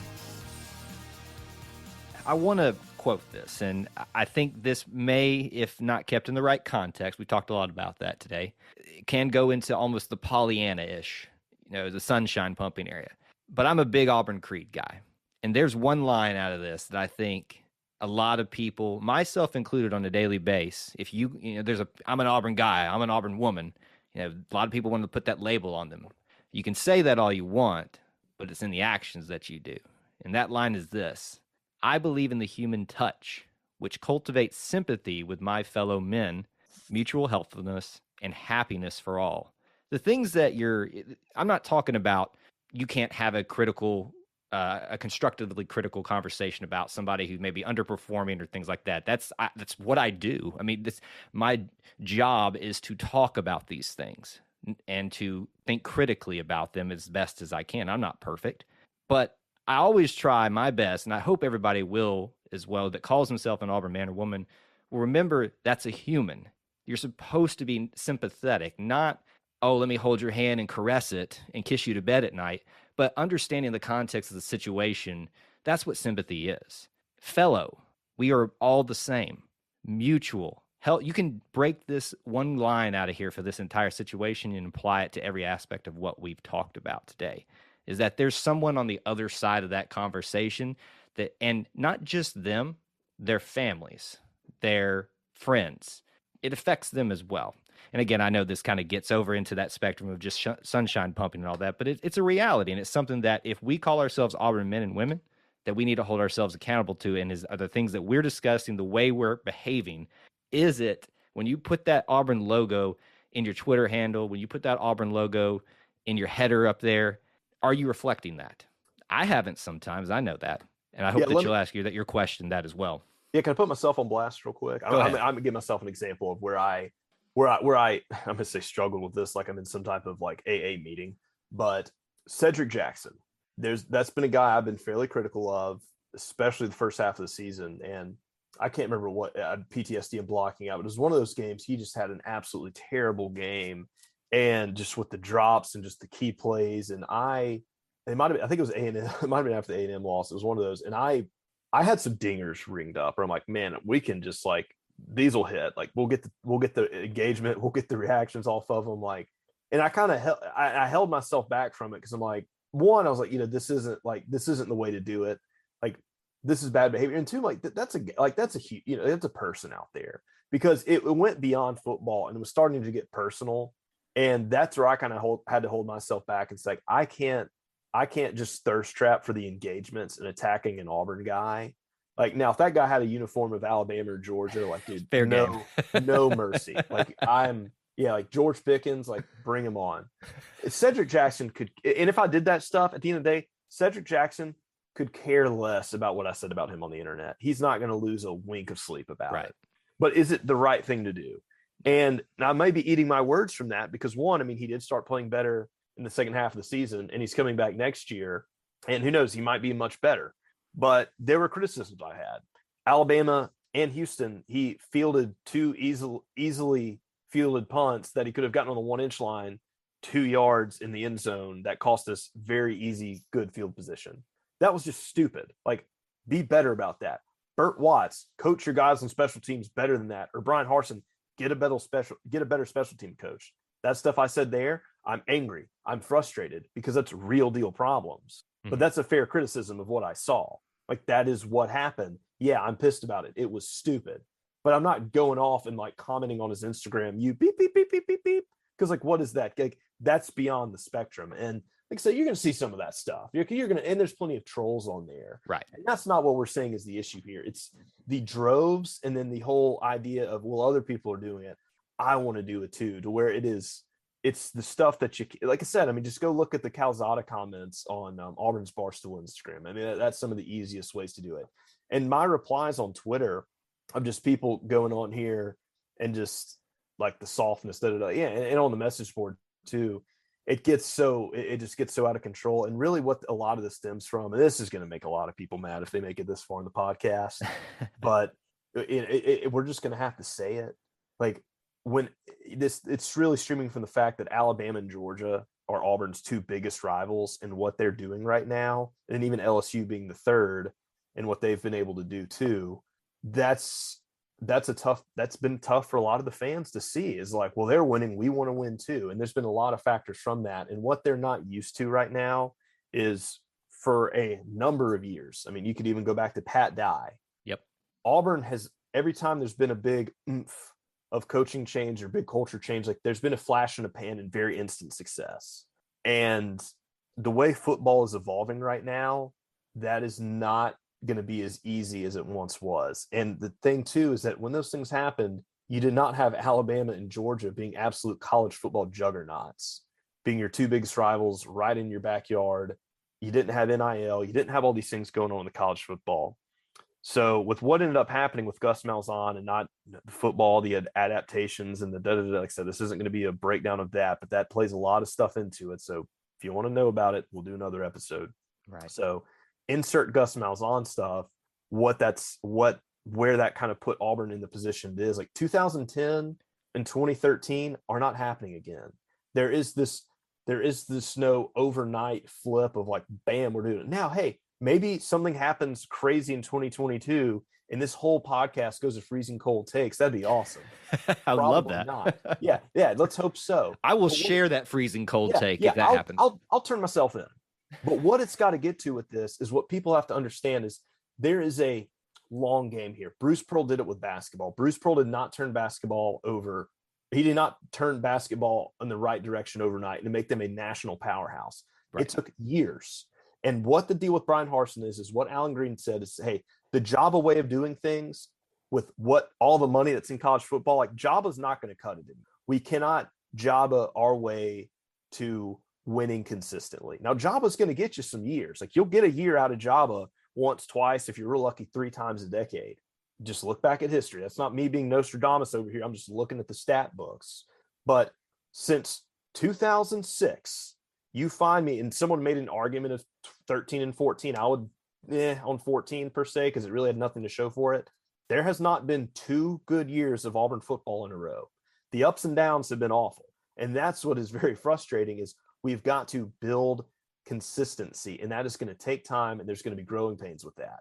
[SPEAKER 1] I want to quote this, and I think this may, if not kept in the right context, we talked a lot about that today, it can go into almost the Pollyanna-ish, the sunshine pumping area. But I'm a big Auburn Creed guy. And there's one line out of this that I think a lot of people, myself included, on a daily basis, if I'm an Auburn guy, I'm an Auburn woman, a lot of people want to put that label on them. You can say that all you want, but it's in the actions that you do. And that line is this: I believe in the human touch, which cultivates sympathy with my fellow men, mutual helpfulness, and happiness for all. The things that I'm not talking about, you can't have a constructively critical conversation about somebody who may be underperforming or things like that. That's what I do. I mean, my job is to talk about these things and to think critically about them as best as I can. I'm not perfect, but I always try my best, and I hope everybody will as well, that calls himself an Auburn man or woman, will remember that's a human. You're supposed to be sympathetic, not, oh, let me hold your hand and caress it and kiss you to bed at night. But understanding the context of the situation, that's what sympathy is. Fellow, we are all the same. Mutual. Hell, you can break this one line out of here for this entire situation and apply it to every aspect of what we've talked about today. Is that there's someone on the other side of that conversation that, and not just them, their families, their friends. It affects them as well. And again, I know this kind of gets over into that spectrum of just sunshine pumping and all that, but it's a reality. And it's something that if we call ourselves Auburn men and women, that we need to hold ourselves accountable to. And are the things that we're discussing, the way we're behaving, is it when you put that Auburn logo in your Twitter handle, when you put that Auburn logo in your header up there, are you reflecting that? I haven't sometimes. I know that. And I hope that you'll ask your question that as well.
[SPEAKER 2] Yeah, can I put myself on blast real quick? I'm gonna give myself an example of where I'm gonna say struggled with this, like I'm in some type of like AA meeting. But Cedric Jackson, that's been a guy I've been fairly critical of, especially the first half of the season. And I can't remember what PTSD and blocking out, but it was one of those games. He just had an absolutely terrible game, and just with the drops and just the key plays. And I think it was A&M. It might have been after the A&M loss. It was one of those, and I had some dingers ringed up where I'm like, man, we can just like, these will hit. Like we'll get the engagement, we'll get the reactions off of them. Like, and I kind of I held myself back from it because I'm like, one, I was like, this isn't the way to do it. Like, this is bad behavior. And two, like that's a huge, it's a person out there, because it went beyond football and it was starting to get personal. And that's where I kind of had to hold myself back. It's like, I can't just thirst trap for the engagements and attacking an Auburn guy. Like, now, if that guy had a uniform of Alabama or Georgia, like, dude, no mercy. Like, like George Pickens, like, bring him on. Cedric Jackson could, and if I did that stuff, at the end of the day, Cedric Jackson could care less about what I said about him on the internet. He's not going to lose a wink of sleep about it. But is it the right thing to do? And I may be eating my words from that because, one, I mean, he did start playing better in the second half of the season, and he's coming back next year, and who knows, he might be much better. But there were criticisms I had. Alabama and Houston, he fielded two easily fielded punts that he could have gotten on the 1-inch line, 2 yards in the end zone, that cost us very easy, good field position. That was just stupid. Like, be better about that. Burt Watts, coach your guys on special teams better than that. Or Brian Harsin, get a better special team coach. That stuff I said there, I'm angry. I'm frustrated because that's real deal problems. But that's a fair criticism of what I saw. Like, that is what happened. Yeah, I'm pissed about it. It was stupid. But I'm not going off and like commenting on his Instagram, you beep, beep, beep, beep, beep, beep. Because like, what is that? Like, that's beyond the spectrum. And like I said, you're going to see some of that stuff. You're going to, and there's plenty of trolls on there.
[SPEAKER 1] Right.
[SPEAKER 2] And that's not what we're saying is the issue here. It's the droves, and then the whole idea of, well, other people are doing it, I want to do it too, to where it's the stuff that you, like I said, I mean, just go look at the Calzada comments on Auburn's Barstool Instagram. I mean, that's some of the easiest ways to do it. And my replies on Twitter of just people going on here and just like the softness, yeah, and on the message board too. It just gets so out of control. And really what a lot of this stems from, and this is going to make a lot of people mad if they make it this far in the podcast, but we're just going to have to say it. Like, when it's really streaming from the fact that Alabama and Georgia are Auburn's two biggest rivals, and what they're doing right now, and even LSU being the third, and what they've been able to do too. That's been tough for a lot of the fans to see, is like, well, they're winning, we want to win too. And there's been a lot of factors from that. And what they're not used to right now is, for a number of years, I mean, you could even go back to Pat Dye.
[SPEAKER 1] Yep.
[SPEAKER 2] Auburn has, every time there's been a big oomph of coaching change or big culture change, like there's been a flash in the pan and very instant success. And the way football is evolving right now, that is not going to be as easy as it once was. And the thing too is that when those things happened, you did not have Alabama and Georgia being absolute college football juggernauts, being your two biggest rivals right in your backyard. You didn't have NIL, you didn't have all these things going on in the college football. So with what ended up happening with Gus Malzahn and not the football, the adaptations and like I said, this isn't going to be a breakdown of that, but that plays a lot of stuff into it. So if you want to know about it, we'll do another episode.
[SPEAKER 1] Right.
[SPEAKER 2] So insert Gus Malzahn stuff, where that kind of put Auburn in the position it is. Like 2010 and 2013 are not happening again. There is this no overnight flip of like, bam, we're doing it now. Hey, maybe something happens crazy in 2022 and this whole podcast goes to freezing cold takes. That'd be awesome.
[SPEAKER 1] I would love that.
[SPEAKER 2] Not. Yeah, let's hope so.
[SPEAKER 1] I will share that freezing cold take if that happens.
[SPEAKER 2] I'll turn myself in. But what it's got to get to with this is, what people have to understand is, there is a long game here. Bruce Pearl did it with basketball. Bruce Pearl did not turn basketball over. He did not turn basketball in the right direction overnight and make them a national powerhouse. Right. It took years. And what the deal with Brian Harsin is what Alan Green said is, hey, the Java way of doing things with what all the money that's in college football, like Java's not going to cut it in. We cannot Java our way to winning consistently. Now, Java's going to get you some years. Like, you'll get a year out of Java once, twice, if you're real lucky, 3 times a decade. Just look back at history. That's not me being Nostradamus over here. I'm just looking at the stat books. But since 2006, you find me, and someone made an argument of 13 and 14. I would, on 14 per se, because it really had nothing to show for it. There has not been 2 good years of Auburn football in a row. The ups and downs have been awful. And that's what is very frustrating, is we've got to build consistency, and that is going to take time, and there's going to be growing pains with that.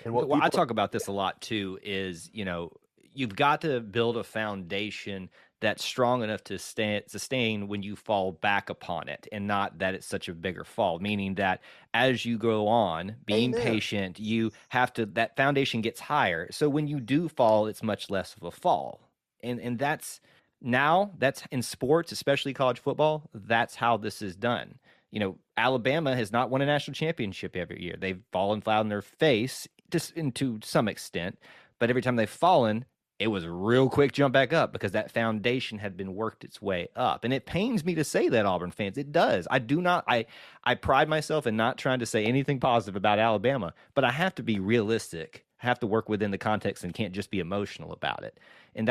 [SPEAKER 2] And what
[SPEAKER 1] I talk about this a lot too is, you've got to build a foundation that's strong enough to sustain when you fall back upon it, and not that it's such a bigger fall, meaning that as you go on being patient, you have to, that foundation gets higher. So when you do fall, it's much less of a fall. And that's in sports, especially college football, that's how this is done. Alabama has not won a national championship every year. They've fallen flat on their face, just to some extent, but every time they've fallen, it was a real quick jump back up, because that foundation had been worked its way up. And it pains me to say that, Auburn fans. It does. I pride myself in not trying to say anything positive about Alabama, but I have to be realistic. I have to work within the context and can't just be emotional about it. And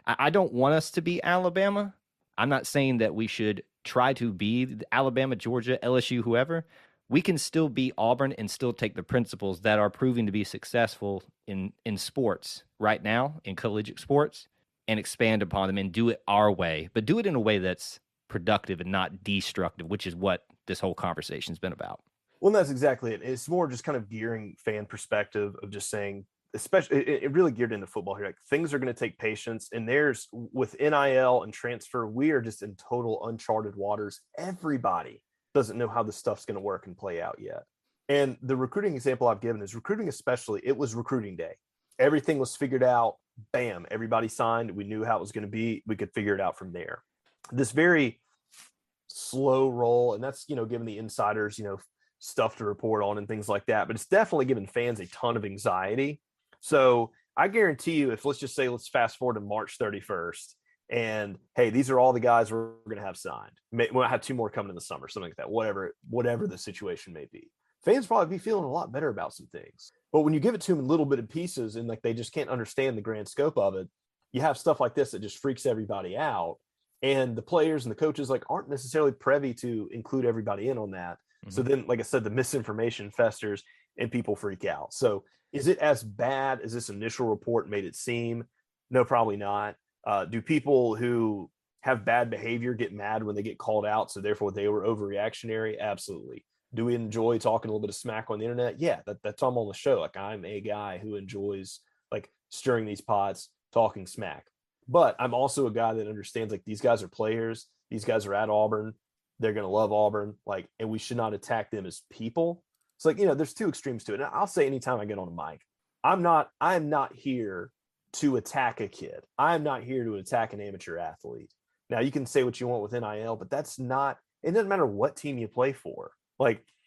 [SPEAKER 1] I don't want us to be Alabama. I'm not saying that we should try to be Alabama, Georgia, LSU, whoever. We can still be Auburn and still take the principles that are proving to be successful in sports right now, in collegiate sports, and expand upon them and do it our way, but do it in a way that's productive and not destructive, which is what this whole conversation's been about.
[SPEAKER 2] Well, that's exactly it. It's more just kind of gearing fan perspective of just saying, especially it really geared into football here. Like, things are going to take patience, and there's, with NIL and transfer, we are just in total uncharted waters. Everybody doesn't know how this stuff's going to work and play out yet. And the recruiting example I've given is recruiting, especially, it was recruiting day. Everything was figured out. Bam, everybody signed. We knew how it was going to be. We could figure it out from there. this very slow roll, and that's, giving the insiders, stuff to report on and things like that. But it's definitely giving fans a ton of anxiety. So I guarantee you, if let's fast forward to March 31st, and hey, these are all the guys we're going to have signed. We'll have 2 more coming in the summer, something like that. Whatever the situation may be, fans probably be feeling a lot better about some things. But when you give it to them in little bit of pieces, and like they just can't understand the grand scope of it, you have stuff like this that just freaks everybody out. And the players and the coaches aren't necessarily privy to include everybody in on that. Mm-hmm. So then, like I said, the misinformation festers and people freak out. So is it as bad as this initial report made it seem? No, probably not. Do people who have bad behavior get mad when they get called out, so therefore they were overreactionary? Absolutely. Do we enjoy talking a little bit of smack on the internet? Yeah, that's I'm on the show. I'm a guy who enjoys stirring these pots, talking smack. But I'm also a guy that understands these guys are players. These guys are at Auburn. They're going to love Auburn. And we should not attack them as people. It's there's 2 extremes to it. And I'll say anytime I get on a mic, I'm not here to attack a kid. I'm not here to attack an amateur athlete. Now you can say what you want with NIL, but it doesn't matter what team you play for.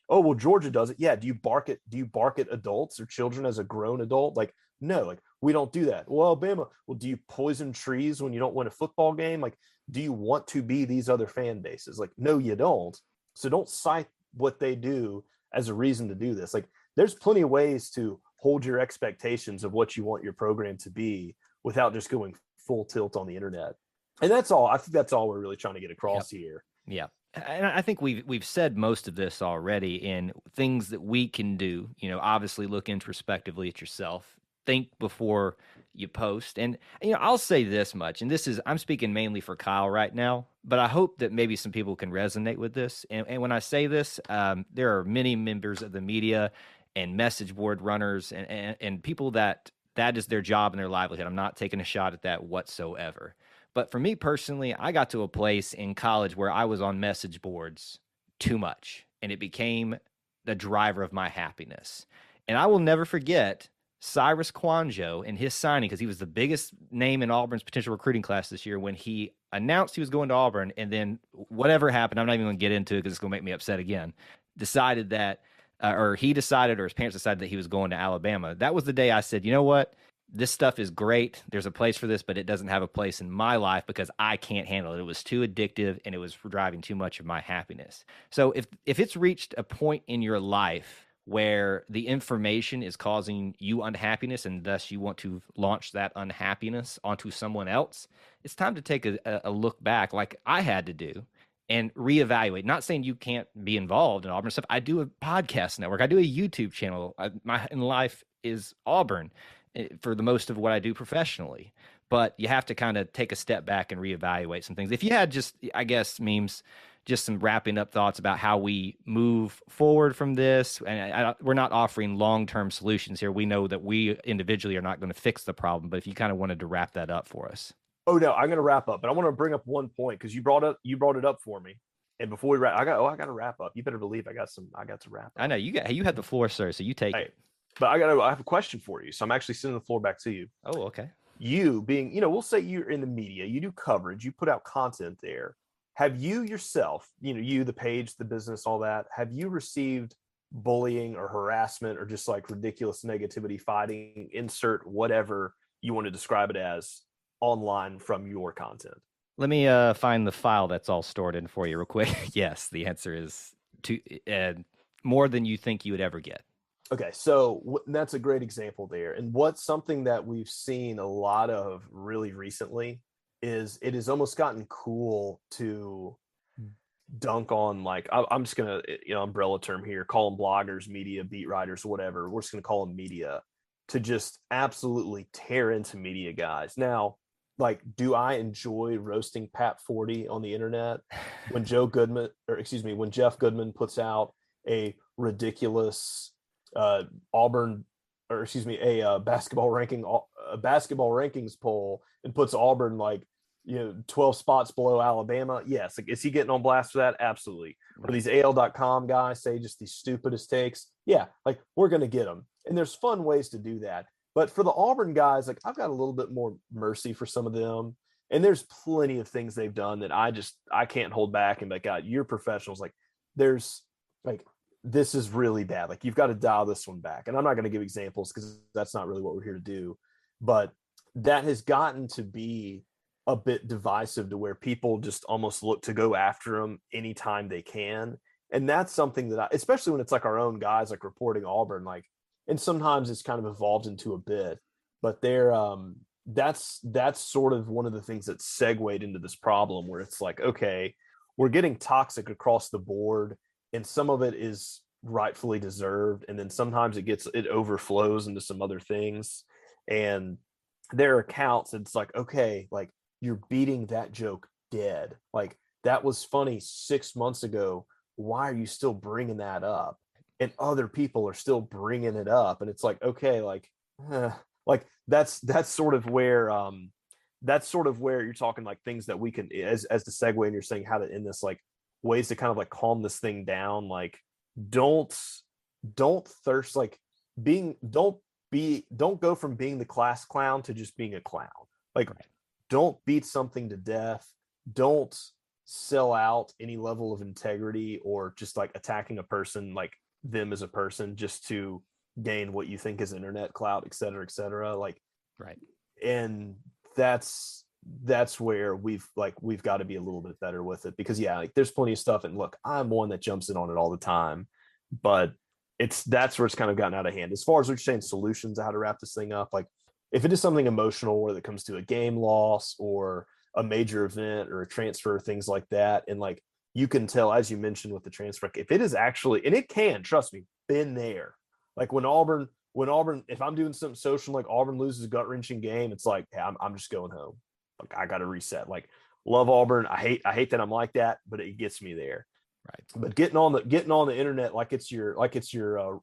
[SPEAKER 2] Oh, well, Georgia does it. Yeah. Do you bark at adults or children as a grown adult? No, we don't do that. Well, Alabama, do you poison trees when you don't win a football game? Do you want to be these other fan bases? No, you don't. So don't cite what they do as a reason to do this. There's plenty of ways to hold your expectations of what you want your program to be without just going full tilt on the internet. And that's all. I think that's all we're really trying to get across here.
[SPEAKER 1] Yeah. And I think we've said most of this already in things that we can do. Obviously look introspectively at yourself. Think before you post. And, I'll say this much, and I'm speaking mainly for Kyle right now, but I hope that maybe some people can resonate with this. And when I say this, there are many members of the media and message board runners and people that is their job and their livelihood. I'm not taking a shot at that whatsoever. But for me personally, I got to a place in college where I was on message boards too much, and it became the driver of my happiness. And I will never forget Cyrus Kwanjo and his signing, because he was the biggest name in Auburn's potential recruiting class this year, when he announced he was going to Auburn, and then whatever happened, I'm not even going to get into it because it's going to make me upset again, decided that, or his parents decided that he was going to Alabama. That was the day I said, you know what? This stuff is great. There's a place for this, but it doesn't have a place in my life because I can't handle it. It was too addictive, and it was driving too much of my happiness. So if it's reached a point in your life where the information is causing you unhappiness and thus you want to launch that unhappiness onto someone else, it's time to take a look back, like I had to do, and reevaluate. Not saying you can't be involved in Auburn stuff. I do a podcast network. I do a YouTube channel. My life is Auburn for the most of what I do professionally. But you have to kind of take a step back and reevaluate some things. If you had just, I guess, Memes, just some wrapping up thoughts about how we move forward from this. And we're not offering long-term solutions here. We know that we individually are not going to fix the problem, but if you kind of wanted to wrap that up for us.
[SPEAKER 2] Oh, no, I'm going to wrap up, but I want to bring up one point because you brought it up for me. And before we wrap, I got to wrap up. You better believe I got to wrap up.
[SPEAKER 1] I know you had the floor, sir. So you take it.
[SPEAKER 2] But I have a question for you. So I'm actually sending the floor back to you.
[SPEAKER 1] Oh, okay.
[SPEAKER 2] You being, we'll say you're in the media, you do coverage, you put out content there. Have you yourself, the page, the business, all that, have you received bullying or harassment or just ridiculous negativity, fighting, insert whatever you want to describe it as online from your content?
[SPEAKER 1] Let me find the file that's all stored in for you real quick. Yes, the answer is more than you think you would ever get.
[SPEAKER 2] Okay, so that's a great example there. And what's something that we've seen a lot of really recently is it has almost gotten cool to dunk on I'm just gonna umbrella term here, call them bloggers, media, beat writers, whatever. We're just gonna call them media, to just absolutely tear into media guys. Now, do I enjoy roasting Pat 40 on the internet when Jeff Goodman puts out a ridiculous Auburn, a basketball rankings poll and puts Auburn 12 spots below Alabama? Yes. Is he getting on blast for that? Absolutely. Or these AL.com guys say just the stupidest takes? Yeah, we're going to get them. And there's fun ways to do that. But for the Auburn guys, I've got a little bit more mercy for some of them. And there's plenty of things they've done that I can't hold back and be like, God, you're professionals. Like there's like, this is really bad. Like you've got to dial this one back. And I'm not going to give examples because that's not really what we're here to do. But that has gotten to be a bit divisive to where people just almost look to go after them anytime they can. And that's something that especially when it's like our own guys, like reporting Auburn, like, and sometimes it's kind of evolved into a bit, but that's sort of one of the things that segued into this problem where it's like, okay, we're getting toxic across the board and some of it is rightfully deserved. And then sometimes it overflows into some other things. And there are accounts, it's like, okay, like you're beating that joke dead. Like that was funny 6 months ago. Why are you still bringing that up? And other people are still bringing it up. And it's like, okay, like that's sort of where you're talking like things that we can, as the segue, and you're saying how to end this, like ways to kind of like calm this thing down. Like don't thirst, like don't go from being the class clown to just being a clown. Like don't beat something to death. Don't sell out any level of integrity or just like attacking a person, like them as a person, just to gain what you think is internet clout, et cetera, like and that's where we've got to be a little bit better with it, because like there's plenty of stuff, and look, I'm one that jumps in on it all the time, but that's where it's kind of gotten out of hand. As far as we're saying solutions how to wrap this thing up, like if it is something emotional where it comes to a game loss or a major event or a transfer, things like that, and like you can tell, as you mentioned with the transfer, if it is actually, and it can, trust me, been there. Like when Auburn, if I'm doing something social, like Auburn loses a gut-wrenching game, it's like, hey, I'm just going home. Like I got to reset. Like love Auburn. I hate that I'm like that, but it gets me there. Right. But getting on the internet like it's your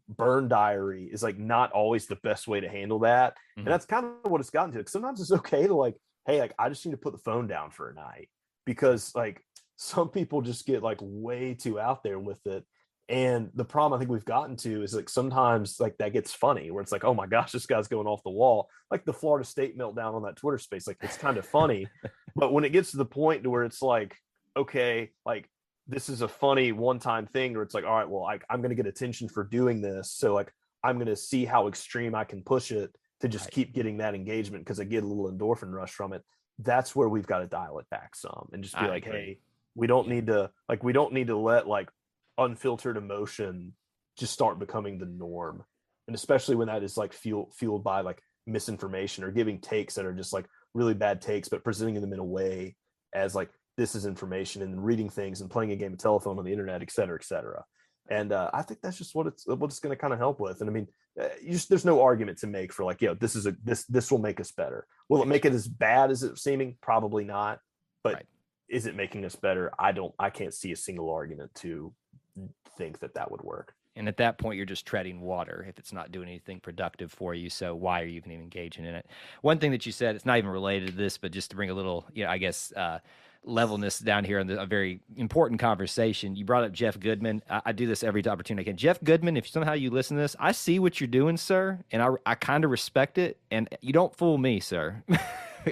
[SPEAKER 2] burn diary is like not always the best way to handle that. Mm-hmm. And that's kind of what it's gotten to. Sometimes it's okay to like, hey, like I just need to put the phone down for a night, because like some people just get like way too out there with it. And the problem I think we've gotten to is like sometimes like that gets funny where it's like, oh my gosh, this guy's going off the wall. Like the Florida State meltdown on that Twitter space, like it's kind of funny. But when it gets to the point to where it's like, okay, like this is a funny one-time thing where it's like, all right, well, I'm going to get attention for doing this. So like, I'm going to see how extreme I can push it to just keep getting that engagement because I get a little endorphin rush from it. That's where we've got to dial it back some and just be like, hey, we don't need to let like unfiltered emotion just start becoming the norm. And especially when that is like fueled by like misinformation or giving takes that are just like really bad takes, but presenting them in a way as like, this is information, and reading things and playing a game of telephone on the internet, et cetera, et cetera. And I think that's just what it's going to kind of help with. And I mean, there's no argument to make for like, this will make us better. Will it make it as bad as it's seeming? Probably not. But is it making us better? I can't see a single argument to think that would work.
[SPEAKER 1] And at that point, you're just treading water if it's not doing anything productive for you. So why are you even engaging in it? One thing that you said, it's not even related to this, but just to bring a little, I guess, levelness down here in a very important conversation. You brought up Jeff Goodman. I do this every opportunity I can. Jeff Goodman, if somehow you listen to this, I see what you're doing, sir, and I kind of respect it. And you don't fool me, sir.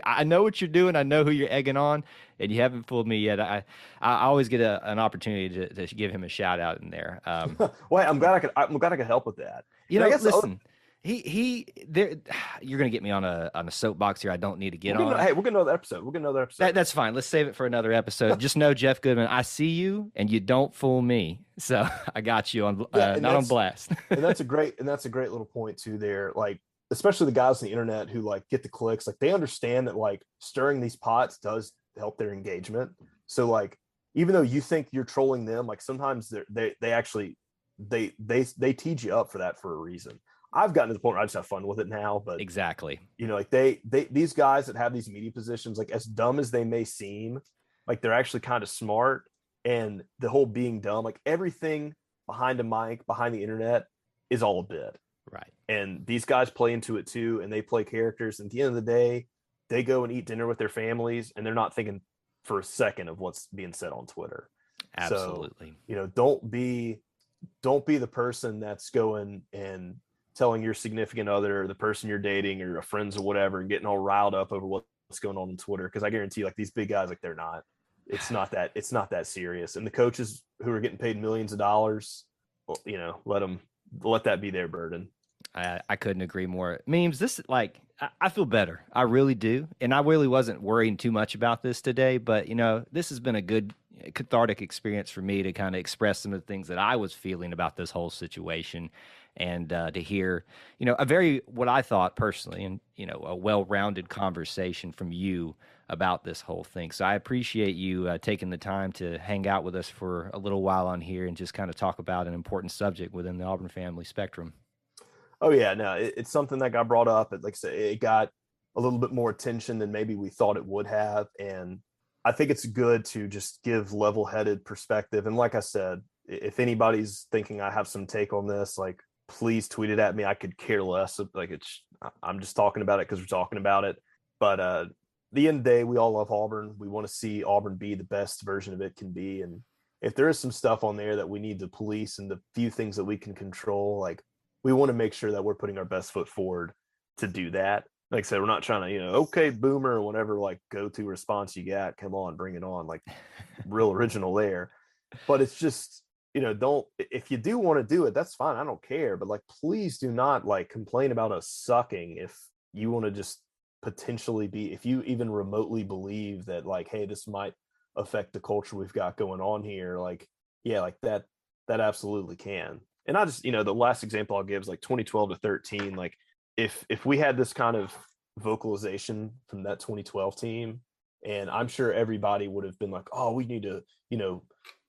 [SPEAKER 1] I know what you're doing. I know who you're egging on, and you haven't fooled me yet. I always get an opportunity to give him a shout out in there.
[SPEAKER 2] Well, I'm glad I could help with that.
[SPEAKER 1] I guess listen. You're gonna get me on a soapbox here. I don't need to get on.
[SPEAKER 2] Hey, we're gonna know that episode.
[SPEAKER 1] That's fine. Let's save it for another episode. Just know, Jeff Goodman, I see you, and you don't fool me. So I got you on, not on blast.
[SPEAKER 2] and that's a great little point too. There, like especially the guys on the internet who like get the clicks, like they understand that like stirring these pots does help their engagement. So like even though you think you're trolling them, like sometimes they actually they teed you up for that for a reason. I've gotten to the point where I just have fun with it now, but
[SPEAKER 1] exactly,
[SPEAKER 2] like these guys that have these media positions, like as dumb as they may seem, like they're actually kind of smart. And the whole being dumb, like everything behind a mic, behind the internet is all a bit.
[SPEAKER 1] Right.
[SPEAKER 2] And these guys play into it too. And they play characters. And at the end of the day, they go and eat dinner with their families and they're not thinking for a second of what's being said on Twitter.
[SPEAKER 1] Absolutely.
[SPEAKER 2] So, don't be the person that's going and telling your significant other, the person you're dating or your friends or whatever, and getting all riled up over what what's going on Twitter, because I guarantee like these big guys, like they're not. It's not that serious. And the coaches who are getting paid millions of dollars, well, you know, let that be their burden.
[SPEAKER 1] I couldn't agree more. Memes, this like I feel better. I really do. And I really wasn't worrying too much about this today, but you know, this has been a good cathartic experience for me to kind of express some of the things that I was feeling about this whole situation, and to hear, you know, a very, what I thought personally, and you know, a well-rounded conversation from you about this whole thing. So I appreciate you taking the time to hang out with us for a little while on here and just kind of talk about an important subject within the Auburn family spectrum.
[SPEAKER 2] Oh yeah, no, it's something that got brought up. Like I said, it got a little bit more attention than maybe we thought it would have. And I think it's good to just give level-headed perspective. And like I said, if anybody's thinking I have some take on this, like please tweet it at me. I could care less. Like I'm just talking about it because we're talking about it. But the end of the day, we all love Auburn. We want to see Auburn be the best version of it can be. And if there is some stuff on there that we need to police and the few things that we can control, like we want to make sure that we're putting our best foot forward to do that. Like I said, we're not trying to, you know, okay, boomer, or whatever, like go-to response you got. Come on, bring it on. Like real original there. But it's just, you know, if you do want to do it, that's fine. I don't care. But like, please do not like complain about us sucking if you want to just potentially be, if you even remotely believe that like, hey, this might affect the culture we've got going on here. Like, yeah, like that absolutely can. And I just, you know, the last example I'll give is like 2012 to 13. Like if we had this kind of vocalization from that 2012 team, and I'm sure everybody would have been like, oh, we need to, you know,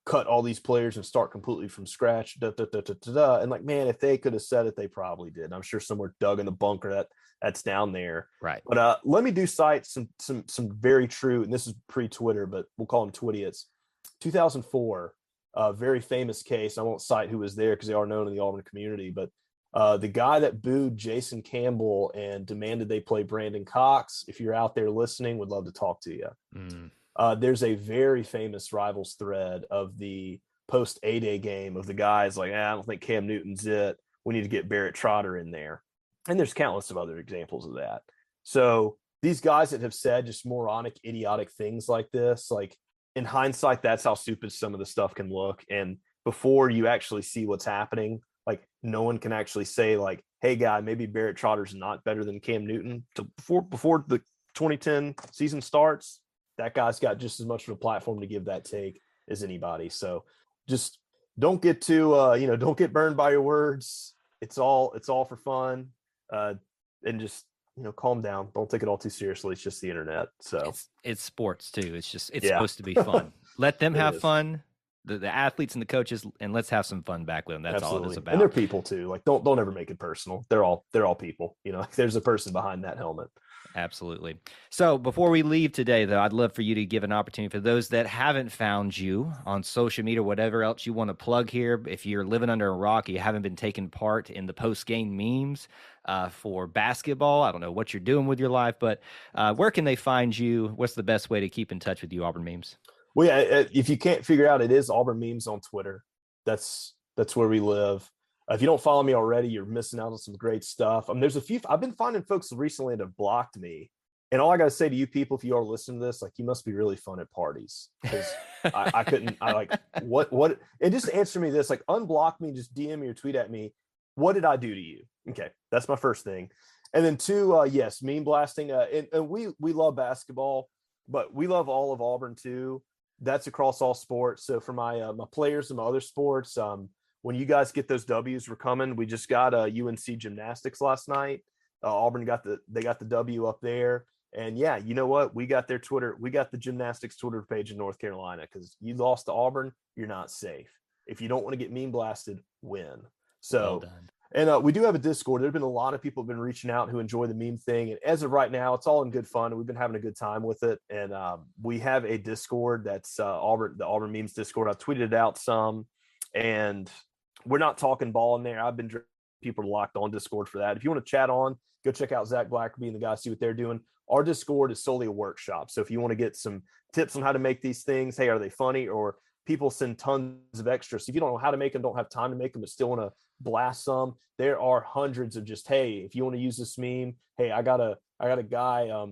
[SPEAKER 2] cut all these players and start completely from scratch. And like, man, if they could have said it, they probably did. I'm sure somewhere dug in the bunker that's down there.
[SPEAKER 1] Right.
[SPEAKER 2] But let me do cite some very true, and this is pre-Twitter, but we'll call them Twidiots. 2004. A very famous case. I won't cite who was there because they are known in the Auburn community, but the guy that booed Jason Campbell and demanded they play Brandon Cox, if you're out there listening, would love to talk to you. There's a very famous Rivals thread of the post A-Day game of the guys like, I don't think Cam Newton's it. We need to get Barrett Trotter in there. And there's countless of other examples of that. So these guys that have said just moronic, idiotic things like this, like, in hindsight, that's how stupid some of the stuff can look. And before you actually see what's happening, like no one can actually say like, hey guy, maybe Barrett Trotter's not better than Cam Newton. Before the 2010 season starts, that guy's got just as much of a platform to give that take as anybody. So just don't get too, don't get burned by your words. It's all for fun. And just, you know, calm down. Don't take it all too seriously. It's just the internet. So
[SPEAKER 1] it's sports too. It's supposed to be fun. Let them have fun, the athletes and the coaches, and let's have some fun back with them. That's
[SPEAKER 2] Absolutely.
[SPEAKER 1] all it is about.
[SPEAKER 2] And they're people too. Like don't ever make it personal. They're all people. You know, like, there's a person behind that helmet.
[SPEAKER 1] Absolutely. So before we leave today, though, I'd love for you to give an opportunity for those that haven't found you on social media, whatever else you want to plug here. If you're living under a rock, you haven't been taking part in the post-game memes for basketball, I don't know what you're doing with your life, but where can they find you? What's the best way to keep in touch with you, Auburn Memes?
[SPEAKER 2] Well, yeah, if you can't figure out, it is Auburn Memes on Twitter. That's where we live. If you don't follow me already, you're missing out on some great stuff. There's a few. I've been finding folks recently that have blocked me, and all I got to say to you people, if you are listening to this, like you must be really fun at parties, because I couldn't. I like what? And just answer me this: like unblock me, just DM me or tweet at me. What did I do to you? Okay, that's my first thing. And then two, yes, meme blasting. And we love basketball, but we love all of Auburn too. That's across all sports. So for my players and my other sports, when you guys get those W's, we're coming. We just got UNC gymnastics last night. Auburn got the W up there. And yeah, you know what? We got their Twitter. We got the gymnastics Twitter page in North Carolina, because you lost to Auburn, you're not safe. If you don't want to get meme blasted, win. So, well done. And we do have a Discord. There have been a lot of people who have been reaching out who enjoy the meme thing. And as of right now, it's all in good fun. We've been having a good time with it. And we have a Discord that's the Auburn Memes Discord. I've tweeted it out some. And we're not talking ball in there. I've been people locked on Discord for that. If you want to chat on, go check out Zach Blackerby and the guys, see what they're doing. Our Discord is solely a workshop. So if you want to get some tips on how to make these things, hey, are they funny? Or people send tons of extras. So if you don't know how to make them, don't have time to make them, but still want to blast some, there are hundreds of just, hey, if you want to use this meme, hey, I got a guy,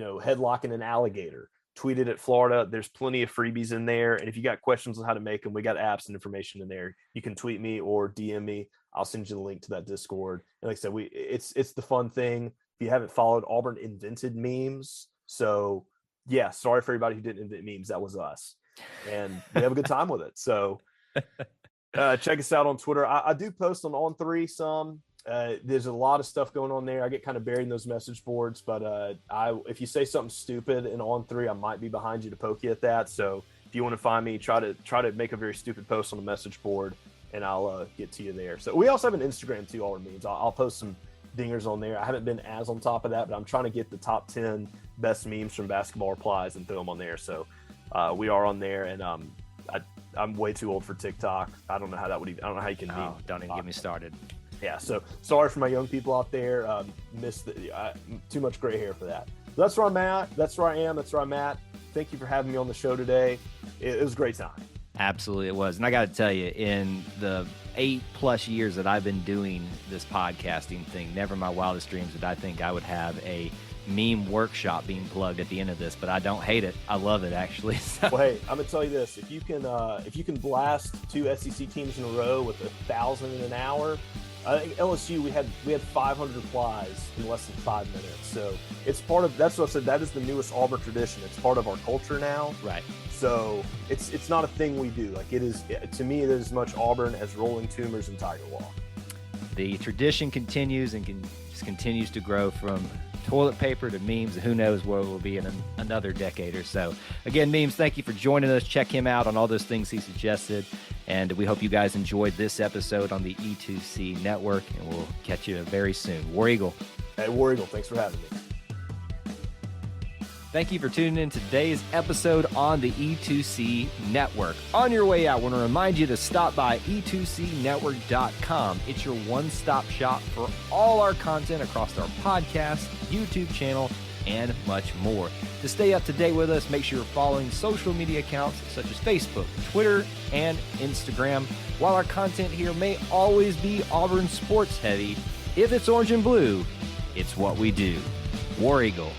[SPEAKER 2] headlocking an alligator. Tweeted at Florida. There's plenty of freebies in there. And if you got questions on how to make them, we got apps and information in there. You can tweet me or DM me. I'll send you the link to that Discord. And like I said, it's the fun thing. If you haven't followed, Auburn invented memes. So yeah, sorry for everybody who didn't invent memes. That was us. And we have a good time with it. So check us out on Twitter. I do post on On3 some. There's a lot of stuff going on there. I get kind of buried in those message boards, but if you say something stupid in On3, I might be behind you to poke you at that. So if you want to find me, try to make a very stupid post on the message board, and I'll get to you there. So we also have an Instagram too, Auburn Memes. I'll post some dingers on there. I haven't been as on top of that, but I'm trying to get the top 10 best memes from basketball replies and throw them on there. So we are on there, and I'm way too old for TikTok. I don't know how that would even. I don't know how you can.
[SPEAKER 1] Don't even get me started.
[SPEAKER 2] Yeah, so sorry for my young people out there. Too much gray hair for that. That's where I'm at. That's where I am. That's where I'm at. Thank you for having me on the show today. It was a great time.
[SPEAKER 1] Absolutely, it was. And I got to tell you, in the 8+ years that I've been doing this podcasting thing, never in my wildest dreams did I think I would have a meme workshop being plugged at the end of this, but I don't hate it. I love it, actually. So.
[SPEAKER 2] Well, hey, I'm gonna tell you this: if you can blast 2 SEC teams in a row with 1,000 in an hour. I think LSU, we had 500 replies in less than 5 minutes. So it's part of, that's what I said, that is the newest Auburn tradition. It's part of our culture now.
[SPEAKER 1] Right.
[SPEAKER 2] So it's not a thing we do. Like, it is, to me, it is as much Auburn as rolling tumors and Tiger Walk.
[SPEAKER 1] The tradition continues and just continues to grow from toilet paper to memes. Who knows where we'll be in another decade or so. Again, Memes, thank you for joining us. Check him out on all those things he suggested. And we hope you guys enjoyed this episode on the E2C network, and we'll catch you very soon. War Eagle.
[SPEAKER 2] Hey, War Eagle, thanks for having me.
[SPEAKER 1] Thank you for tuning in to today's episode on the E2C Network. On your way out, I want to remind you to stop by E2CNetwork.com. It's your one-stop shop for all our content across our podcast, YouTube channel, and much more. To stay up to date with us, make sure you're following social media accounts such as Facebook, Twitter, and Instagram. While our content here may always be Auburn sports heavy, if it's orange and blue, it's what we do. War Eagle.